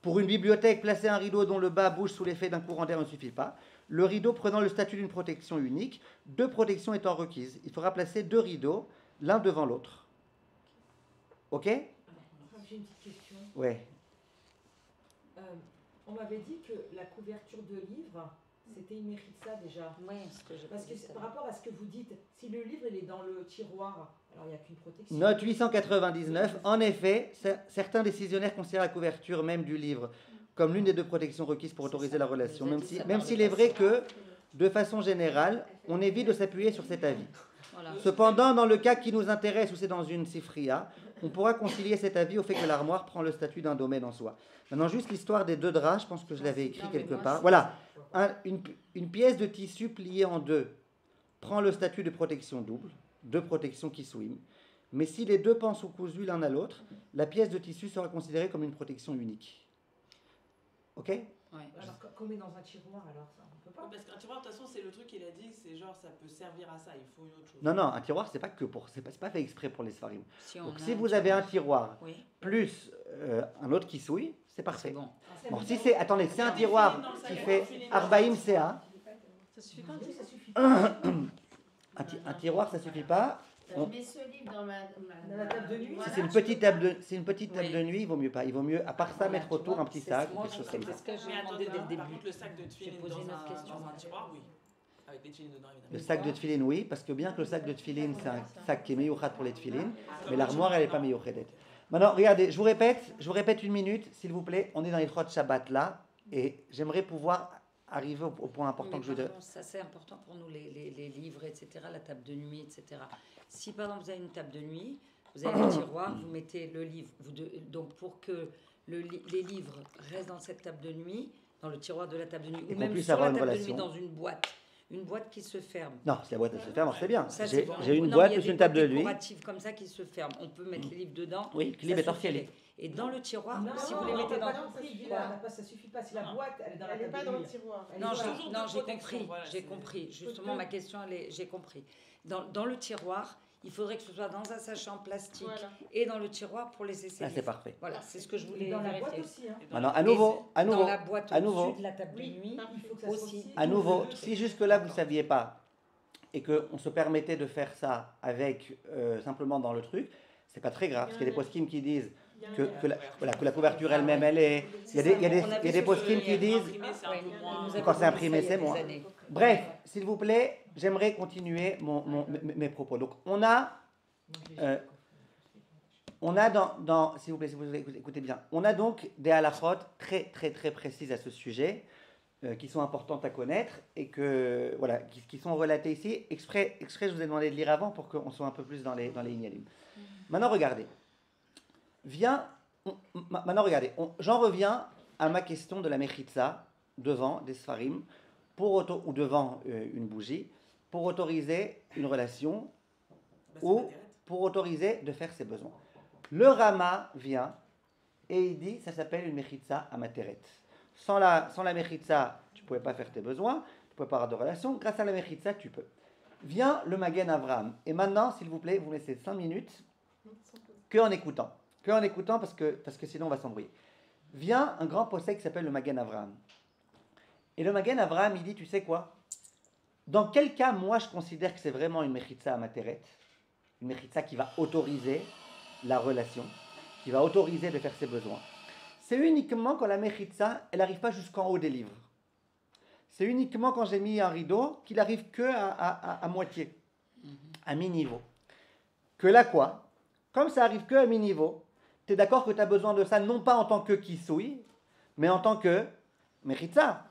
Pour une bibliothèque, placer un rideau dont le bas bouge sous l'effet d'un courant d'air ne suffit pas. Le rideau prenant le statut d'une protection unique, deux protections étant requises. Il faudra placer deux rideaux, l'un devant l'autre. Ok? J'ai une petite question. Ouais. On m'avait dit que la couverture de livre, c'était une mechitza déjà. Oui, ce que j'ai Parce que par rapport à ce que vous dites, si le livre il est dans le tiroir, alors il n'y a qu'une protection. Note 899. En effet, certains décisionnaires considèrent la couverture même du livre comme l'une des deux protections requises pour autoriser la relation, même s'il est vrai que, de façon générale, on évite de s'appuyer sur cet avis. Voilà. Cependant, dans le cas qui nous intéresse, où c'est dans une sifria, on pourra concilier cet avis au fait que l'armoire prend le statut d'un domaine en soi. Maintenant, juste l'histoire des deux draps, je pense que je l'avais écrit quelque part. Voilà, une pièce de tissu pliée en deux prend le statut de protection double, deux protections qui swim. Mais si les deux pans sont cousus l'un à l'autre, la pièce de tissu sera considérée comme une protection unique. Ok? Alors qu'on met dans un tiroir, alors ça, on peut pas. Parce qu'un tiroir, de toute façon, c'est le truc qu'il a dit, c'est genre ça peut servir à ça, il faut une autre chose. Non, un tiroir, c'est pas que pour, c'est pas fait exprès pour les sfarim. Donc si a vous avez un tiroir plus un autre qui souille, c'est parfait. Bon, si c'est, attendez, c'est un tiroir qui fait Arbaïm CA. Ça suffit pas? Ça suffit. Un tiroir, ça suffit pas. Je mets ce livre dans la table de nuit. Si c'est une petite table de nuit, il vaut mieux pas. Il vaut mieux, à part ça, mettre autour un petit sac ou quelque chose comme ça. C'est ce que j'ai Mais demandé attendez, dès le par début. contre, le sac de tefilin dans un tiroir, oui. Avec des tefilines dedans, évidemment. Le sac de tefilin, oui, parce que bien que le sac de tefilin, c'est un sac qui est meyouchat pour les tefilin, mais l'armoire, elle n'est pas meyouchedet. Maintenant, regardez, je vous répète une minute, s'il vous plaît. On est dans les 3 de Shabbat là, et j'aimerais pouvoir arriver au point important que je veux dire. Ça, c'est important pour nous, les livres, etc., la table de nuit, etc. Si, par exemple, vous avez une table de nuit, vous avez un tiroir, vous mettez le livre. Donc, pour que les livres restent dans cette table de nuit, dans le tiroir de la table de nuit, Et ou même puisse sur avoir la une table de relation. nuit, dans une boîte, une boîte qui se ferme. Non, si la boîte elle se ferme, c'est bien. Ça, c'est bon. J'ai une Non, boîte il y a plus des une table de boîtes nuit. décoratives comme ça qui se ferment. On peut mettre les livres dedans. Oui, ça livre est suffirait. orquelé. Et dans le tiroir, Non, si non, vous les non, mettez t'as dans... pas compris, Villa, ça suffit pas. Si la boîte, elle est dans la Elle n'est table pas de dans le nuit. tiroir. Non, toujours de j'ai protection, compris, voilà, j'ai c'est- compris. Justement, ma question, j'ai compris. Dans le tiroir, il faudrait que ce soit dans un sachet en plastique Voilà. et dans le tiroir pour laisser ses Ah, c'est livres. parfait. Voilà, c'est ce que je Et voulais dans la boîte vérifier. aussi. Hein. Maintenant, à Et nouveau, dans la boîte à nouveau, au-dessus de la table de nuit, Il faut que ça soit aussi. aussi. à nouveau, si jusque-là vous ne saviez pas et qu'on se permettait de faire ça avec simplement dans le truc, c'est pas très grave. Parce qu'il y a des post-kim qui disent que la couverture elle-même, elle est. Il y a des post-kim qui disent. Quand c'est imprimé, c'est moi. Bref, s'il vous plaît, j'aimerais continuer mes propos. Donc, on a s'il vous plaît, si vous écoutez bien, on a donc des halakhot très, très, très précises à ce sujet, qui sont importantes à connaître et qui sont relatées ici. Exprès, je vous ai demandé de lire avant pour qu'on soit un peu plus dans les ignalim. Maintenant, regardez. J'en reviens à ma question de la mechitza devant des sfarim, ou devant une bougie, pour autoriser une relation ou pour autoriser de faire ses besoins. Le Rama vient et il dit, ça s'appelle une mechitza amateret. Sans la mechitza, tu ne pouvais pas faire tes besoins, tu ne pouvais pas avoir de relation. Grâce à la mechitza, tu peux. Vient le Magen Avraham. Et maintenant, s'il vous plaît, vous me laissez 5 minutes que en écoutant. Parce que sinon on va s'embrouiller. Vient un grand possède qui s'appelle le Magen Avraham. Et le Magen Avraham, il dit, tu sais quoi? Dans quel cas, moi, je considère que c'est vraiment une mechitza amateret, une mechitza qui va autoriser la relation, qui va autoriser de faire ses besoins. C'est uniquement quand la mechitza, elle n'arrive pas jusqu'en haut des livres. C'est uniquement quand j'ai mis un rideau qu'il arrive que à moitié, à mi-niveau. Que là quoi? Comme ça arrive que à mi-niveau, tu es d'accord que tu as besoin de ça non pas en tant que kisui, mais en tant que mechitza.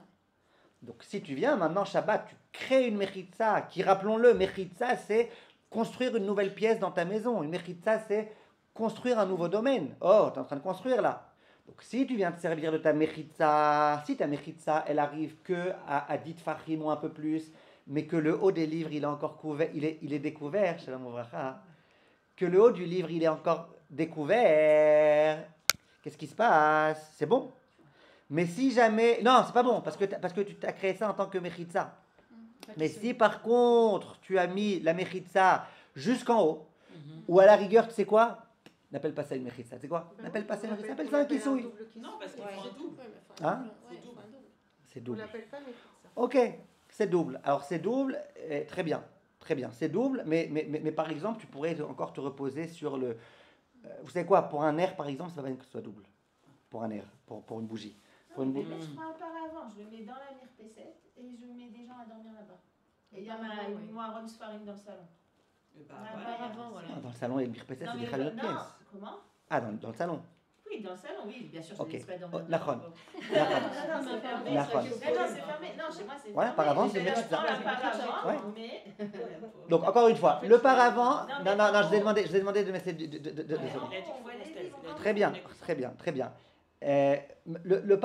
Donc si tu viens maintenant Shabbat, tu crées une mechitza, qui rappelons-le, mechitza c'est construire une nouvelle pièce dans ta maison. Une mechitza c'est construire un nouveau domaine. Oh, tu es en train de construire là. Donc si tu viens te servir de ta mechitza, si ta mechitza elle arrive que à 10 fachim ou un peu plus, mais que le haut des livres il est encore couvert, il est découvert, shalom uvracha, que le haut du livre il est encore découvert, qu'est-ce qui se passe? C'est bon. Mais si jamais... Non, c'est pas bon, parce que tu as créé ça en tant que mechitza. Mais si par contre, tu as mis la mechitza jusqu'en haut, ou à la rigueur, tu sais quoi? N'appelle pas ça une mechitza, tu sais quoi? N'appelle pas ça une mechitza, appelle ça un kisui. Non, parce qu'il faut un double. Hein? C'est double. Ok, c'est double. Alors c'est double, très bien, c'est double, mais par exemple, tu pourrais encore te reposer sur le... vous savez quoi? Pour un air, par exemple, ça va bien que ce soit double. Pour un air, pour une bougie. Je prends un paravent, je le mets dans la mirpesset et je mets des gens à dormir là-bas. Et il y a moi un Ron Sfarim dans le salon. Voilà. Dans le salon, il y a une mirpesset, c'est des chaleurs de pièce. Comment? Ah, dans le salon. Oui, dans le salon, oui, bien sûr, je Ok. ne laisse pas dormir. Nachon. Non, c'est fermé. Nachon. Non, c'est fermé. Non, chez moi, c'est fermé. Voilà, paravent, c'est Je mechitza. prends un paravent, Ouais. mais... Donc encore une fois, le paravent... Non, Non, mais je vous ai demandé de mettre deux secondes. Très bien. Le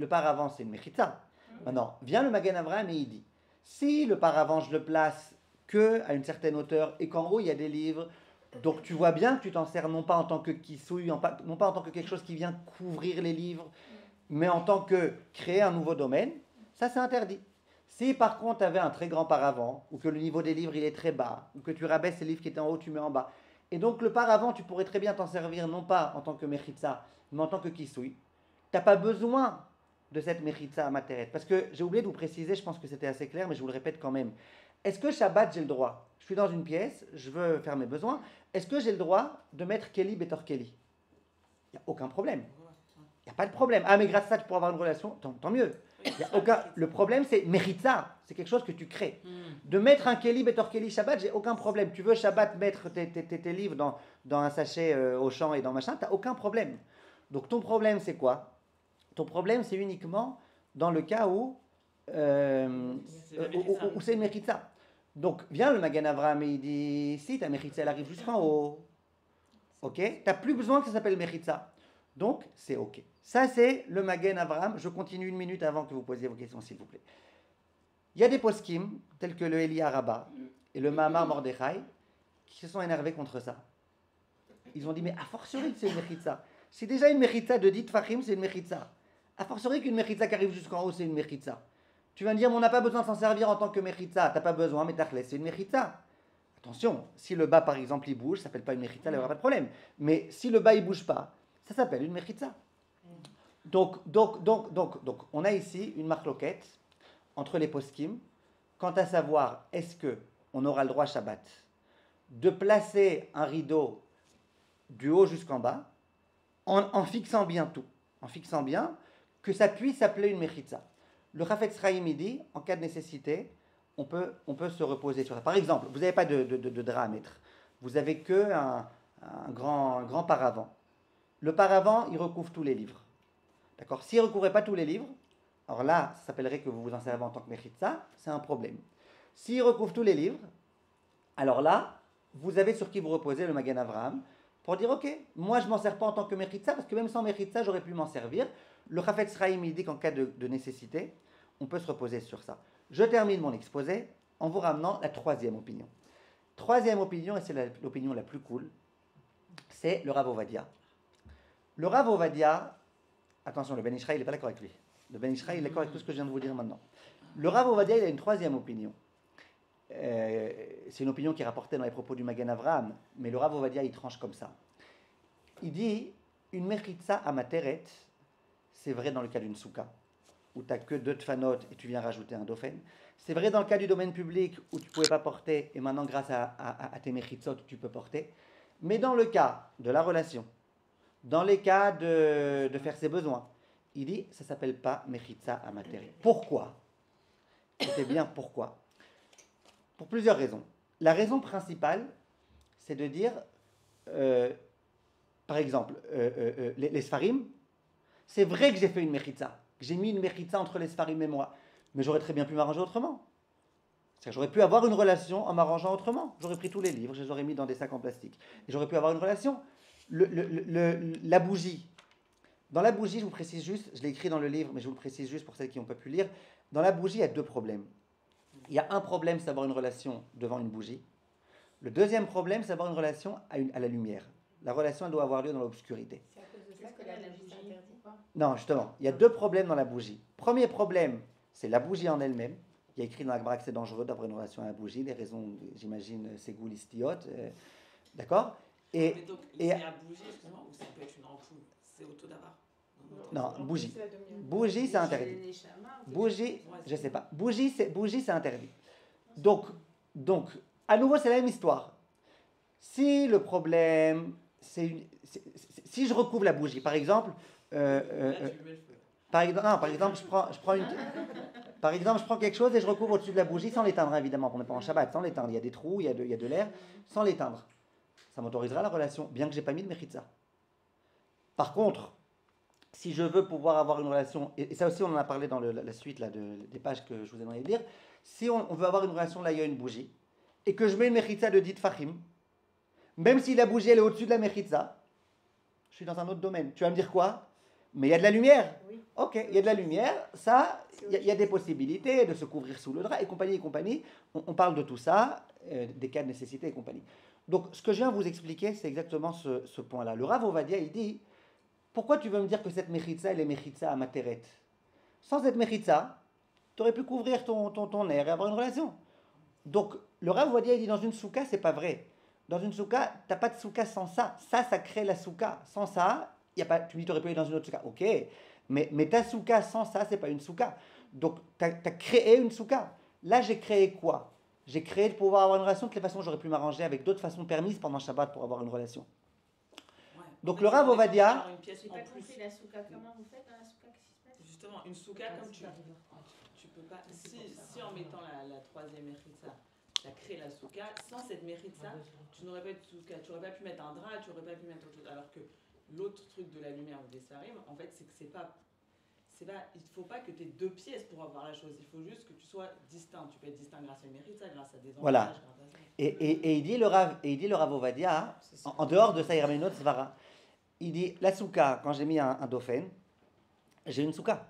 paravent, c'est une mechitza. Maintenant, vient le Magen Avraham et il dit, si le paravent, je le place que à une certaine hauteur et qu'en haut, il y a des livres, donc tu vois bien que tu t'en sers non pas en tant que kisui, non pas en tant que quelque chose qui vient couvrir les livres, mais en tant que créer un nouveau domaine, ça c'est interdit. Si par contre tu avais un très grand paravent, ou que le niveau des livres il est très bas, ou que tu rabaisses les livres qui étaient en haut, tu mets en bas, et donc le paravent, tu pourrais très bien t'en servir non pas en tant que mechitza, mais en tant que kisui. Tu n'as pas besoin de cette mechitza amateret. Parce que j'ai oublié de vous préciser, je pense que c'était assez clair, mais je vous le répète quand même. Est-ce que Shabbat, j'ai le droit? Je suis dans une pièce, je veux faire mes besoins. Est-ce que j'ai le droit de mettre Kelly Betor Kelly? Il n'y a aucun problème. Il n'y a pas de problème. Ah, mais grâce à ça, tu pourras avoir une relation, tant mieux. Y a aucun... Le problème, c'est mechitza. C'est quelque chose que tu crées. De mettre un Kelly Betor Kelly Shabbat, j'ai aucun problème. Tu veux Shabbat mettre tes livres dans un sachet au champ et dans machin, tu n'as aucun problème. Donc ton problème, c'est quoi? Ton problème, c'est uniquement dans le cas où c'est une mechitza. Donc vient le Magen Avraham et il dit, si ta mechitza, elle arrive jusqu'en haut, ok? Tu n'as plus besoin que ça s'appelle mechitza. Donc c'est ok. Ça, c'est le Magen Avraham. Je continue une minute avant que vous posiez vos questions, s'il vous plaît. Il y a des poskim, tels que le Eli Araba et le Mahamar Mordechai, qui se sont énervés contre ça. Ils ont dit, mais a fortiori que c'est une mechitza. C'est déjà une mechitza de dit Fahim, c'est une mechitza. A fortiori qu'une mechitza qui arrive jusqu'en haut, c'est une mechitza. Tu vas me dire, mais on n'a pas besoin de s'en servir en tant que mechitza. T'as pas besoin, mais tachlès, c'est une mechitza. Attention, si le bas par exemple il bouge, ça s'appelle pas une mechitza, il n'y aura pas de problème. Mais si le bas il bouge pas, ça s'appelle une mechitza. Donc, on a ici une marloquette entre les poskim quant à savoir est-ce que on aura le droit Shabbat de placer un rideau du haut jusqu'en bas en fixant bien tout, en fixant bien que ça puisse appeler une mechitza. Le Chafetz Chaim dit en cas de nécessité, on peut se reposer sur ça. Par exemple, vous n'avez pas de drap à mettre, vous avez que un grand paravent. Le paravent, il recouvre tous les livres. D'accord? S'il ne recouvrait pas tous les livres, alors là, ça s'appellerait que vous vous en servez en tant que mechitza, c'est un problème. S'il recouvre tous les livres, alors là, vous avez sur qui vous reposez le Magen Avraham pour dire ok, moi je ne m'en sers pas en tant que mechitza parce que même sans mechitza, j'aurais pu m'en servir. Le Chafetz Chaim il dit qu'en cas de nécessité, on peut se reposer sur ça. Je termine mon exposé en vous ramenant la troisième opinion. Troisième opinion, et c'est l'opinion la plus cool, c'est le Rav Ovadia. Le Rav Ovadia, attention, le Ben Ishraï, il n'est pas d'accord avec lui. Le Ben Ishraï, il est d'accord avec tout ce que je viens de vous dire maintenant. Le Rav Ovadia, il a une troisième opinion. C'est une opinion qui est rapportée dans les propos du Magen Avraham, mais le Rav Ovadia, il tranche comme ça. Il dit, une mechitza amateret, c'est vrai dans le cas d'une souka, où tu n'as que 2 tfanot et tu viens rajouter un dofen. C'est vrai dans le cas du domaine public, où tu ne pouvais pas porter, et maintenant grâce à tes mechitzot, tu peux porter. Mais dans le cas de la relation, dans les cas de faire ses besoins, il dit, ça ne s'appelle pas mechitza amateret. Pourquoi? Écoutez bien pourquoi. Pour plusieurs raisons. La raison principale, c'est de dire, par exemple, les Sfarim, c'est vrai que j'ai fait une mechitza, que j'ai mis une mechitza entre les Sfarim et moi, mais j'aurais très bien pu m'arranger autrement. C'est-à-dire, j'aurais pu avoir une relation en m'arrangeant autrement. J'aurais pris tous les livres, je les aurais mis dans des sacs en plastique. Et j'aurais pu avoir une relation. La bougie. Dans la bougie, je vous précise juste, je l'ai écrit dans le livre, mais je vous le précise juste pour celles qui n'ont pas pu lire. Dans la bougie, il y a 2 problèmes. Il y a un problème, c'est d'avoir une relation devant une bougie. Le deuxième problème, c'est d'avoir une relation à la lumière. La relation, elle doit avoir lieu dans l'obscurité. C'est à cause de ça que la bougie s'interdit pas. Non, justement, il y a 2 problèmes dans la bougie. Premier problème, c'est la bougie en elle-même. Il y a écrit dans la Gemara que c'est dangereux d'avoir une relation à la bougie. Les raisons, j'imagine, c'est goulistiotes. D'accord? Mais donc, c'est la bougie, excusez-moi, ou ça peut être une ampoule? C'est auto d'abord? Non, bougie. Bougie, c'est interdit. Bougie, je sais pas. Bougie, c'est interdit. Donc, à nouveau, c'est la même histoire. Si le problème, si je recouvre la bougie, par exemple, par exemple, je prends quelque chose et je recouvre au-dessus de la bougie sans l'éteindre, évidemment, on n'est pas en Shabbat, sans l'éteindre. Il y a des trous, il y a de l'air, sans l'éteindre. Ça m'autorisera la relation, bien que je n'ai pas mis de mechitza. Par contre, si je veux pouvoir avoir une relation, et ça aussi on en a parlé dans la suite là, des pages que je vous ai demandé de lire, si on veut avoir une relation, là il y a une bougie, et que je mets une mechitza de dit fachim, même si la bougie elle est au-dessus de la mechitza, je suis dans un autre domaine. Tu vas me dire quoi? Mais il y a de la lumière. Oui. Ok, il y a de la lumière, ça, il y a des possibilités de se couvrir sous le drap et compagnie et compagnie. On parle de tout ça, des cas de nécessité et compagnie. Donc ce que je viens vous expliquer, c'est exactement ce point-là. Le Rav Ovadia, il dit, pourquoi tu veux me dire que cette mechitza, elle est mechitza à materet? Sans cette mechitza, tu aurais pu couvrir ton air et avoir une relation. Donc le Rav Ovadia, il dit, dans une souka, c'est pas vrai. Dans une souka, tu n'as pas de souka sans ça. Ça crée la souka. Sans ça, y a pas, tu me dis, tu aurais pu aller dans une autre souka. Ok, mais ta souka sans ça, c'est pas une souka. Donc, tu as créé une souka. Là, j'ai créé quoi? J'ai créé de pouvoir avoir une relation. De toutes les façons, j'aurais pu m'arranger avec d'autres façons permises pendant Shabbat pour avoir une relation. Ouais. Donc, le Rav Ovadia... J'ai pas compris la souka. Comment vous faites dans la souka? Qu'est-ce qui se passe? Justement, une souka, comme tu peux pas... Si en mettant la troisième mechitza, tu as créé la souka, sans cette mechitza, tu n'aurais pas eu de souka. Tu n'aurais pas pu mettre un drap, tu n'aurais pas pu mettre autre chose. Alors que l'autre truc de la lumière ou des sarim, en fait, c'est que c'est pas, il ne faut pas que tu aies 2 pièces pour avoir la chose. Il faut juste que tu sois distinct. Tu peux être distinct grâce à une mechitza, grâce à des emballages. Voilà. Et il dit le Rav Ovadia, en dehors de ça, il ramène une autre svara. Il dit, la souka, quand j'ai mis un dauphin, j'ai une souka.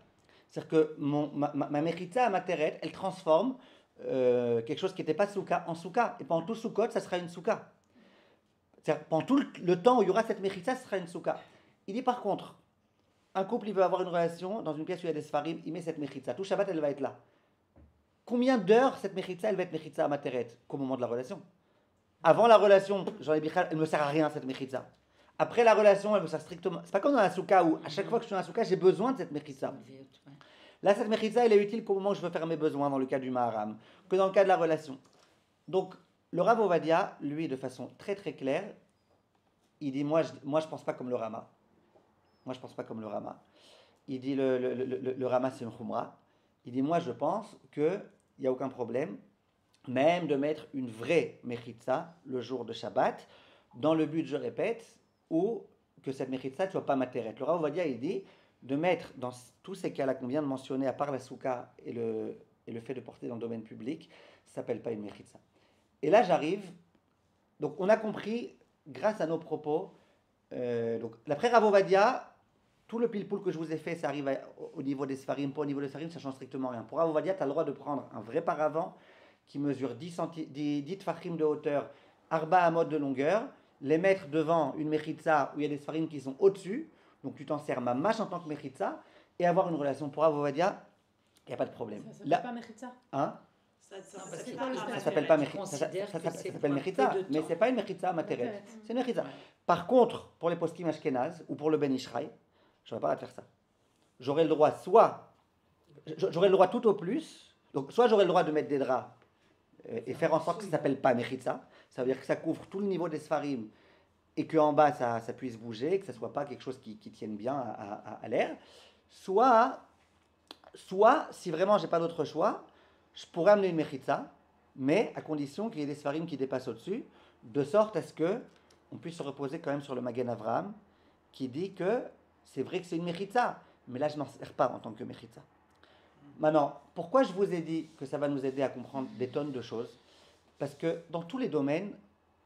C'est-à-dire que ma mechitza à ma terette, elle transforme quelque chose qui n'était pas souka en souka. Et pendant tout soukot, ça sera une souka. C'est-à-dire pendant tout le temps où il y aura cette mechitza, ça sera une souka. Il dit par contre, un couple, il veut avoir une relation dans une pièce où il y a des sfarim, il met cette mechitza. Tout Shabbat, elle va être là. Combien d'heures cette mechitza, elle va être mechitza à ma terette qu'au moment de la relation? Avant la relation, j'en ai bichal, elle ne me sert à rien cette mechitza. Après la relation, elle me sert strictement. C'est pas comme dans la souka où à chaque fois que je suis dans la souka, j'ai besoin de cette mechitza. Là, cette mechitza, elle est utile qu'au moment où je veux faire mes besoins dans le cas du maharam, que dans le cas de la relation. Donc, le Rav Ovadia, lui, de façon très très claire, il dit moi je pense pas comme le Rama. Moi, je pense pas comme le Rama. Il dit le Rama, c'est une khumra. Il dit moi, je pense qu'il n'y a aucun problème, même de mettre une vraie mechitza le jour de Shabbat, dans le but, je répète, ou que cette mechitza ne soit pas matérette. Le Rav Ovadia, il dit de mettre dans tous ces cas-là qu'on vient de mentionner, à part la souka et le fait de porter dans le domaine public, ça ne s'appelle pas une mechitza. Et là, j'arrive. Donc, on a compris, grâce à nos propos, donc, d'après Rav Ovadia, tout le pile-poule que je vous ai fait, ça arrive au niveau des sfarim, pas au niveau des sfarim, ça ne change strictement rien. Pour Rav Ovadia, tu as le droit de prendre un vrai paravent qui mesure 10 tfachim de hauteur, arba amot de longueur, les mettre devant une mechitza où il y a des sfarim qui sont au-dessus, donc tu t'en sers mamash en tant que mechitza, et avoir une relation. Pour Rav Ovadia, il n'y a pas de problème. Ça s'appelle pas mechitza. Hein? Ça s'appelle pas mechitza, ça s'appelle mechitza, mais c'est pas une mechitza matérette. C'est une mechitza. Par contre, pour les poskim ashkenaz ou pour le ben Ishraï, je n'aurais pas à faire ça. J'aurais le droit j'aurais le droit tout au plus, donc soit j'aurais le droit de mettre des draps et faire en sorte que ça s'appelle pas mechitza, ça veut dire que ça couvre tout le niveau des sfarim et qu'en bas ça puisse bouger, que ça soit pas quelque chose qui tienne bien à l'air, soit si vraiment j'ai pas d'autre choix, je pourrais amener une mechitza, mais à condition qu'il y ait des sfarim qui dépassent au-dessus, de sorte à ce que on puisse se reposer quand même sur le Magen Avraham, qui dit que c'est vrai que c'est une mechitza, mais là je n'en sers pas en tant que mechitza. Maintenant, pourquoi je vous ai dit que ça va nous aider à comprendre des tonnes de choses? Parce que dans tous les domaines,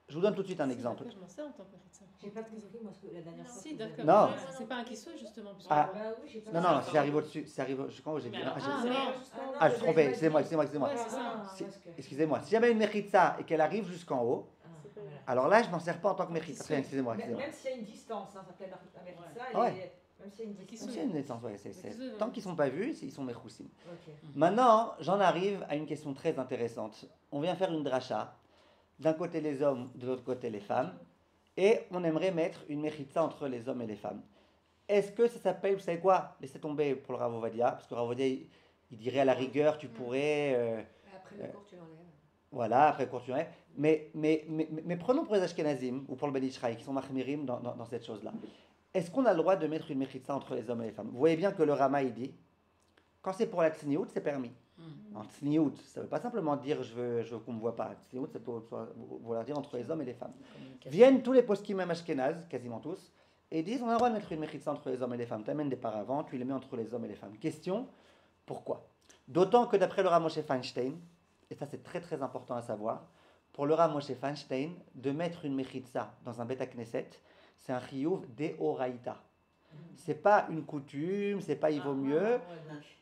je vous donne tout de suite un exemple. Je m'en sers en tant que mechitza. J'ai pas compris, moi, ce que la dernière fois. Si, d'accord. Non. C'est pas un kissou, justement. Ah. Oui, j'ai pas Non, compris. non, c'est arrivé au-dessus. C'est arrivé. Quand j'ai dit. non. Je me trompais. Excusez-moi. Ouais, c'est ça. Excusez-moi. Si j'avais une mechitza et qu'elle arrive jusqu'en haut, Voilà. alors là, je m'en sers pas en tant que mechitza. Kissou. Excusez-moi. Même s'il y a une distance, hein, ça s'appelle la mechitza, Ouais. même s'il y a une C'est distance. une naissance, ouais, tant qu'ils ne sont pas vus, ils sont mechoussim. Ok. Maintenant, j'en arrive à une question très intéressante. On vient faire une dracha, d'un côté les hommes, de l'autre côté les femmes, et on aimerait mettre une mechitza entre les hommes et les femmes. Est-ce que ça s'appelle, vous savez quoi? Laissez tomber pour le Rav Ovadia, parce que Rav Ovadia, il dirait à la rigueur, tu pourrais... Après le cours, tu l'enlèves. Voilà, après cours, tu l'enlèves. Mais prenons pour les Ashkenazim, ou pour le Ben Ishraï, qui sont machmirim dans cette chose-là. Est-ce qu'on a le droit de mettre une mechitza entre les hommes et les femmes? Vous voyez bien que le Rama, il dit, quand c'est pour la tsniout, c'est permis. En tsniout, ça ne veut pas simplement dire je veux qu'on ne me voit pas. Tsniout, ça peut vouloir dire entre les hommes et les femmes. Viennent tous les poskim même ashkenaz, quasiment tous, et disent on a le droit de mettre une mechitza entre les hommes et les femmes. Tu amènes des paravents, tu les mets entre les hommes et les femmes. Question, pourquoi? D'autant que d'après le Rav Moshe Feinstein, et ça c'est très très important à savoir, pour le Rav Moshe Feinstein, de mettre une mechitza dans un Beta Knesset, c'est un chiyuv deoraita. C'est pas une coutume, c'est pas il vaut mieux.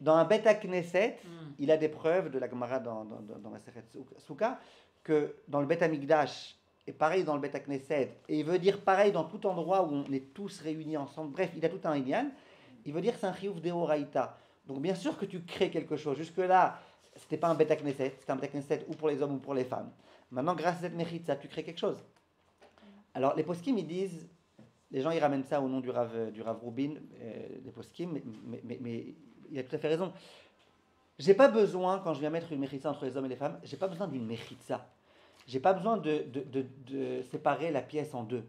Dans un Beta Knesset, il a des preuves de la Gemara dans la Sechet Souka que dans le Beta Mikdash, et pareil dans le Beta Knesset, et il veut dire pareil dans tout endroit où on est tous réunis ensemble. Bref, il a tout un idéal. Il veut dire c'est un chiyuv deoraita. Donc bien sûr que tu crées quelque chose. Jusque-là, c'était pas un Beta Knesset, c'était un Beta Knesset ou pour les hommes ou pour les femmes. Maintenant, grâce à cette mechitza, tu crées quelque chose. Alors les poskim, ils disent, les gens ils ramènent ça au nom du Rav Rubin, des poskim, mais il a tout à fait raison. J'ai pas besoin, quand je viens mettre une mechitza entre les hommes et les femmes, j'ai pas besoin d'une mechitza. J'ai pas besoin de séparer la pièce en deux.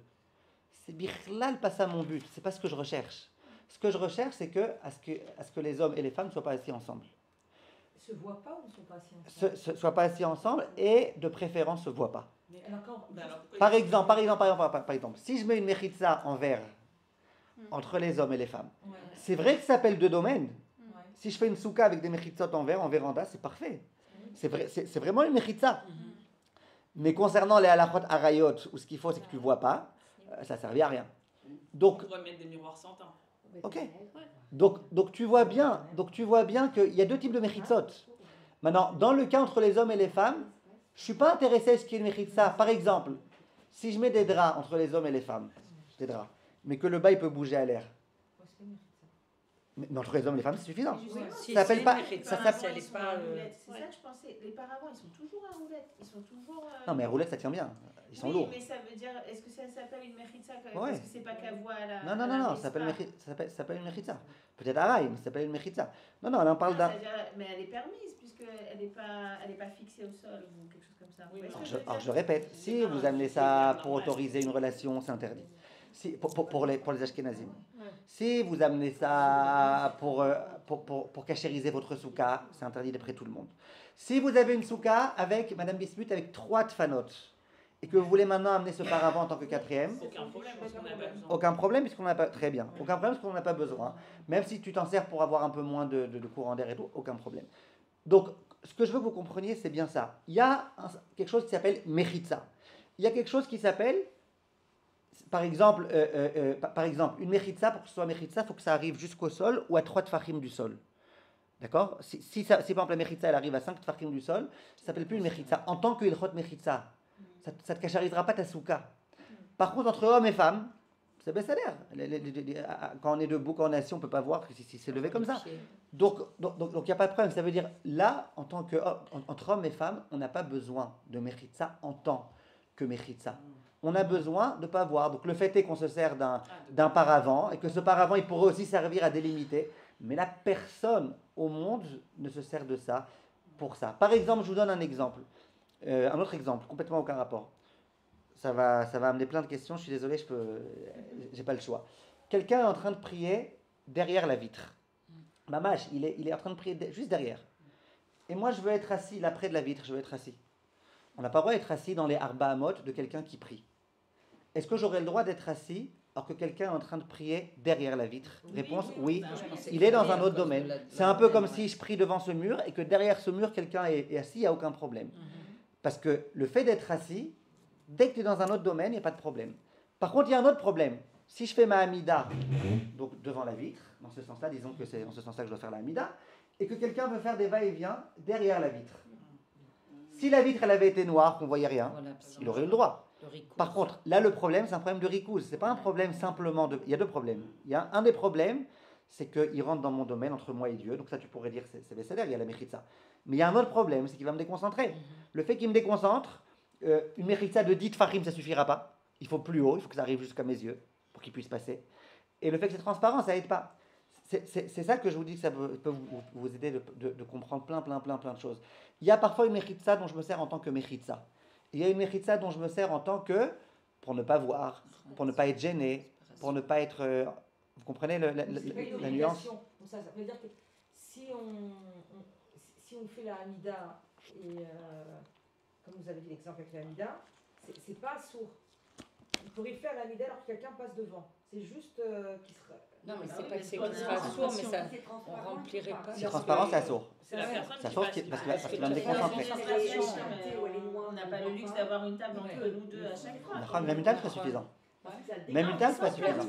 C'est birlal pas ça mon but, c'est pas ce que je recherche. Ce que je recherche, c'est à ce que les hommes et les femmes ne soient pas assis ensemble. Se voient pas ou ne sont pas assis ensemble? Soient pas assis ensemble et de préférence se voient pas. Mais alors Par exemple, si je mets une mechitza en verre entre les hommes et les femmes, c'est vrai que ça s'appelle deux domaines. Si je fais une souka avec des mechitzot en verre, en véranda, c'est parfait. C'est vraiment une mechitza. Mais concernant les halachot arayot, où ce qu'il faut, c'est que tu ne vois pas, ça ne servait à rien. Donc, on pourrait mettre des miroirs sans teint. Ok. Donc tu vois bien qu'il y a deux types de mechitsot. Maintenant, dans le cas entre les hommes et les femmes, je ne suis pas intéressé à ce qu'il y ait une mechitsa. Par exemple, si je mets des draps entre les hommes et les femmes, des draps, mais que le bas il peut bouger à l'air. Mais entre les hommes et les femmes, c'est suffisant. Ça s'appelle pas. Ça s'appelle pas. C'est ça que je pensais. Les paravents, ils sont toujours à roulette. Ils sont toujours. Non, mais à roulette, ça tient bien. Ils sont oui, lourds. mais ça veut dire, est-ce que ça s'appelle une mechitsa Ouais. Parce que c'est pas qu'à voix à la. Non, ça s'appelle une mechitsa. Peut-être araï, mais ça s'appelle une mechitsa. Non, elle en parle d'un. Mais elle est permise, puisqu'elle n'est pas fixée au sol ou quelque chose comme ça. Oui, Alors je répète, si vous amenez ça pour autoriser une relation, c'est interdit. Si, pour les Ashkenazim. Si vous amenez ça pour cachériser votre souka, c'est interdit d'après tout le monde. Si vous avez une souka avec Madame Bismuth avec 3 tfanotes et que vous voulez maintenant amener ce paravent en tant que 4e, aucun problème parce qu'on n'a pas besoin. Aucun problème puisqu'on n'a pas très bien. Aucun problème parce qu'on n'a pas besoin. Même si tu t'en sers pour avoir un peu moins de courant d'air et tout, aucun problème. Donc, ce que je veux que vous compreniez, c'est bien ça. Il y a quelque chose qui s'appelle mechitsa. Il y a quelque chose qui s'appelle, par exemple, une mechitsa, pour que ce soit mechitsa, il faut que ça arrive jusqu'au sol ou à 3 tfachim du sol. D'accord, si par exemple la mechitsa elle arrive à 5 tfachim du sol, ça ne s'appelle plus une mechitsa. En tant que ilchot mechitsa, ça ne te cacharisera pas ta souka. Par contre, entre hommes et femmes, c'est bécédaire. Quand on est debout, quand on est assis, on ne peut pas voir si c'est levé comme ça. Donc, il n'y a pas de problème. Ça veut dire, là, entre hommes et femmes, on n'a pas besoin de mechitsa en tant que mechitsa. On a besoin de ne pas voir. Donc, le fait est qu'on se sert d'un paravent et que ce paravent, il pourrait aussi servir à délimiter. Mais la personne au monde ne se sert de ça pour ça. Par exemple, je vous donne un exemple. Un autre exemple, complètement aucun rapport. Ça va amener plein de questions. Je suis désolé, j'ai pas le choix. Quelqu'un est en train de prier derrière la vitre. Mamash, il est en train de prier juste derrière. Et moi, je veux être assis là près de la vitre. Je veux être assis. On n'a pas le droit d'être assis dans les arba amot de quelqu'un qui prie. Est-ce que j'aurais le droit d'être assis alors que quelqu'un est en train de prier derrière la vitre? Réponse oui. Il est dans un autre domaine. C'est un peu comme si je prie devant ce mur et que derrière ce mur, quelqu'un est assis, il n'y a aucun problème. Parce que le fait d'être assis, dès que tu es dans un autre domaine, il n'y a pas de problème. Par contre, il y a un autre problème. Si je fais ma Hamida, donc devant la vitre, dans ce sens-là, disons que c'est dans ce sens-là que je dois faire la Hamida, et que quelqu'un veut faire des va-et-vient derrière la vitre. Si la vitre elle avait été noire, qu'on ne voyait rien, il aurait eu le droit. Par contre, là, le problème, c'est un problème de rikouz. Ce n'est pas un problème simplement de... Il y a deux problèmes. Il y a un des problèmes, c'est qu'il rentre dans mon domaine entre moi et Dieu. Donc ça, tu pourrais dire, c'est bécédaire, il y a la mechitsa. Mais il y a un autre problème, c'est qu'il va me déconcentrer. Le fait qu'il me déconcentre, une mechitsa de 10 tfachim, ça ne suffira pas. Il faut plus haut, il faut que ça arrive jusqu'à mes yeux pour qu'il puisse passer. Et le fait que c'est transparent, ça n'aide pas. C'est ça que je vous dis que ça peut vous aider de comprendre plein de choses. Il y a parfois une mechitsa dont je me sers en tant que mechitsa. Il y a une mechitsa dont je me sers en tant que, pour ne pas voir, pour ne pas être gêné, pour ne pas être... vous comprenez la nuance? Donc ça veut dire que si on fait la Hamida, et comme vous avez dit l'exemple avec la Hamida, c'est pas sourd. Il pourrait faire la Hamida alors que quelqu'un passe devant. C'est juste qu'il sera... Non, mais c'est pas que c'est qu'il sera sourd, mais ça, on remplirait pas. C'est transparent, c'est sourd. C'est la personne Ça qui sourd passe. parce qu'il va me déconcentrer. On n'a pas le luxe d'avoir une table non plus, nous deux à chaque fois. Même une table, c'est pas suffisant. Même une table, c'est pas suffisant.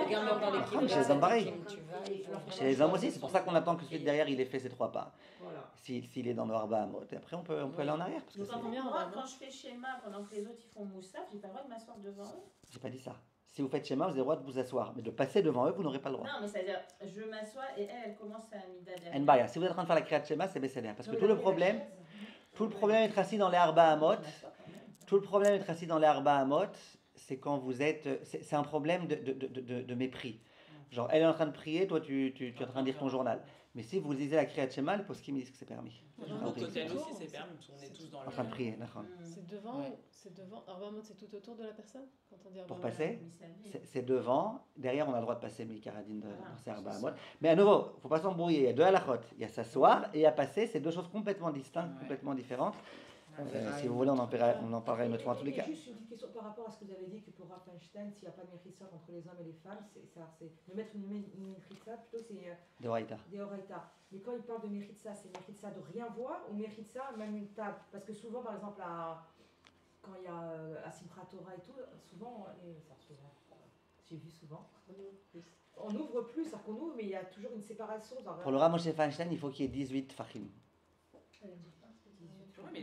Regarde dans l'équipe. Chez les hommes, pareil. Chez les hommes aussi, c'est pour ça qu'on attend que celui de derrière, il ait fait ses 3 pas. S'il est dans le harba amot. Et après, on peut aller en arrière. Parce que moi, quand je fais schéma, pendant que les autres ils font moussaf, j'ai pas le droit de m'asseoir devant eux. J'ai pas dit ça. Si vous faites schéma, vous avez le droit de vous asseoir. Mais de passer devant eux, vous n'aurez pas le droit. Non, mais c'est-à-dire, je m'assois et elle commence à Hamida derrière. Nbaya, si vous êtes en train de faire la créa de schéma, c'est bécédaire. Parce que tout le problème d'être assis dans les harba amot, c'est quand vous êtes... C'est un problème de mépris. Genre, elle est en train de prier, toi, tu es en train de lire ton journal. Mais si vous lisez la créa de schéma, les poskim me disent que c'est permis. Total aussi, c'est permis, on est tous dans En train de prier, d'accord. C'est devant. Arbamot, c'est tout autour de la personne quand on dit Pour Arbamot. passer, c'est devant. Derrière, on a le droit de passer Mikaradine dans ces harba amot. Mais à nouveau, il ne faut pas s'embrouiller. Il y a 2 halachot. Il y a s'asseoir et il y a passer. C'est 2 choses complètement distinctes, complètement différentes. Si vous voulez, on en parlera une autre fois en tous les cas. Juste une petite question par rapport à ce que vous avez dit que pour Rav Einstein, s'il n'y a pas de mechitsa entre les hommes et les femmes, c'est de mettre une mechitsa, plutôt c'est De Horaïta. des oraita. Mais quand il parle de mechitsa, c'est mechitsa de rien voir ou mechitsa même une table? Parce que souvent, par exemple, quand il y a à Simchat Torah et tout, souvent, j'ai vu souvent. On ouvre plus, c'est-à-dire qu'on ouvre, mais il y a toujours une séparation. Pour le Rav Moshe Feinstein, il faut qu'il y ait 18 fachim.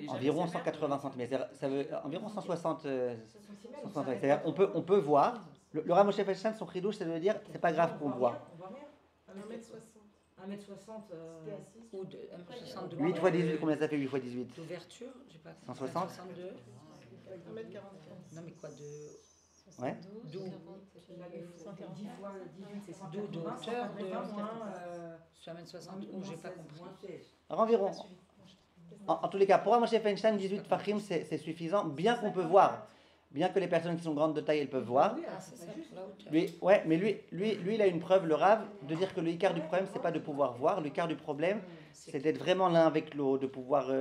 Environ 180 cm. Ça veut environ 160 cm. C'est-à-dire, on peut voir. Le Rav Moshe Feinstein, son chidouche, ça veut dire c'est pas grave qu'on voit. 1m60. 1m60. Ou 1m62. 8 x 18, combien ça fait 8 x 18? D'ouverture, j'ai pas. 160. 162. 1m45. Non, mais quoi de. Ouais. 12. 12 de hauteur de. Sur 1m60, j'ai pas compris. Alors, environ. En tous les cas, pour un Moshe Feinstein, 18 fachim, c'est suffisant, bien qu'on peut voir. Bien que les personnes qui sont grandes de taille, elles peuvent voir. Ah, c'est ça, pour la hauteur. Ouais, mais lui, il a une preuve, le Rav, de dire que le quart du problème, c'est pas de pouvoir voir. Le quart du problème, c'est d'être vraiment l'un avec l'autre, de pouvoir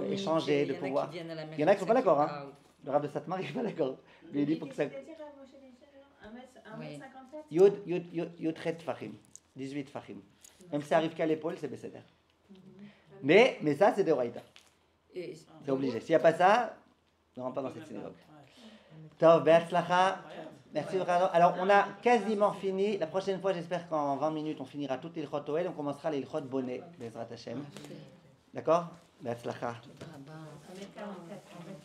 échanger, de pouvoir. Il y en a qui sont pas d'accord, hein. Le Rav de Satmar, il est pas d'accord. Lui, il dit pour que ça. 1m57. Yotret fachim, 18 fachim. Même si ça arrive qu'à l'épaule, c'est Besséder. Mais ça, c'est de Raïta. C'est obligé. S'il n'y a pas ça, ne rentre pas dans cette synagogue. Tov, Be'atzlacha. Merci. Alors, on a quasiment fini. La prochaine fois, j'espère qu'en 20 minutes, on finira toutes les Ilchot Oel. On commencera les Ilchot Bonnet, Bezrat Hashem. D'accord? Be'atzlacha. 1m44.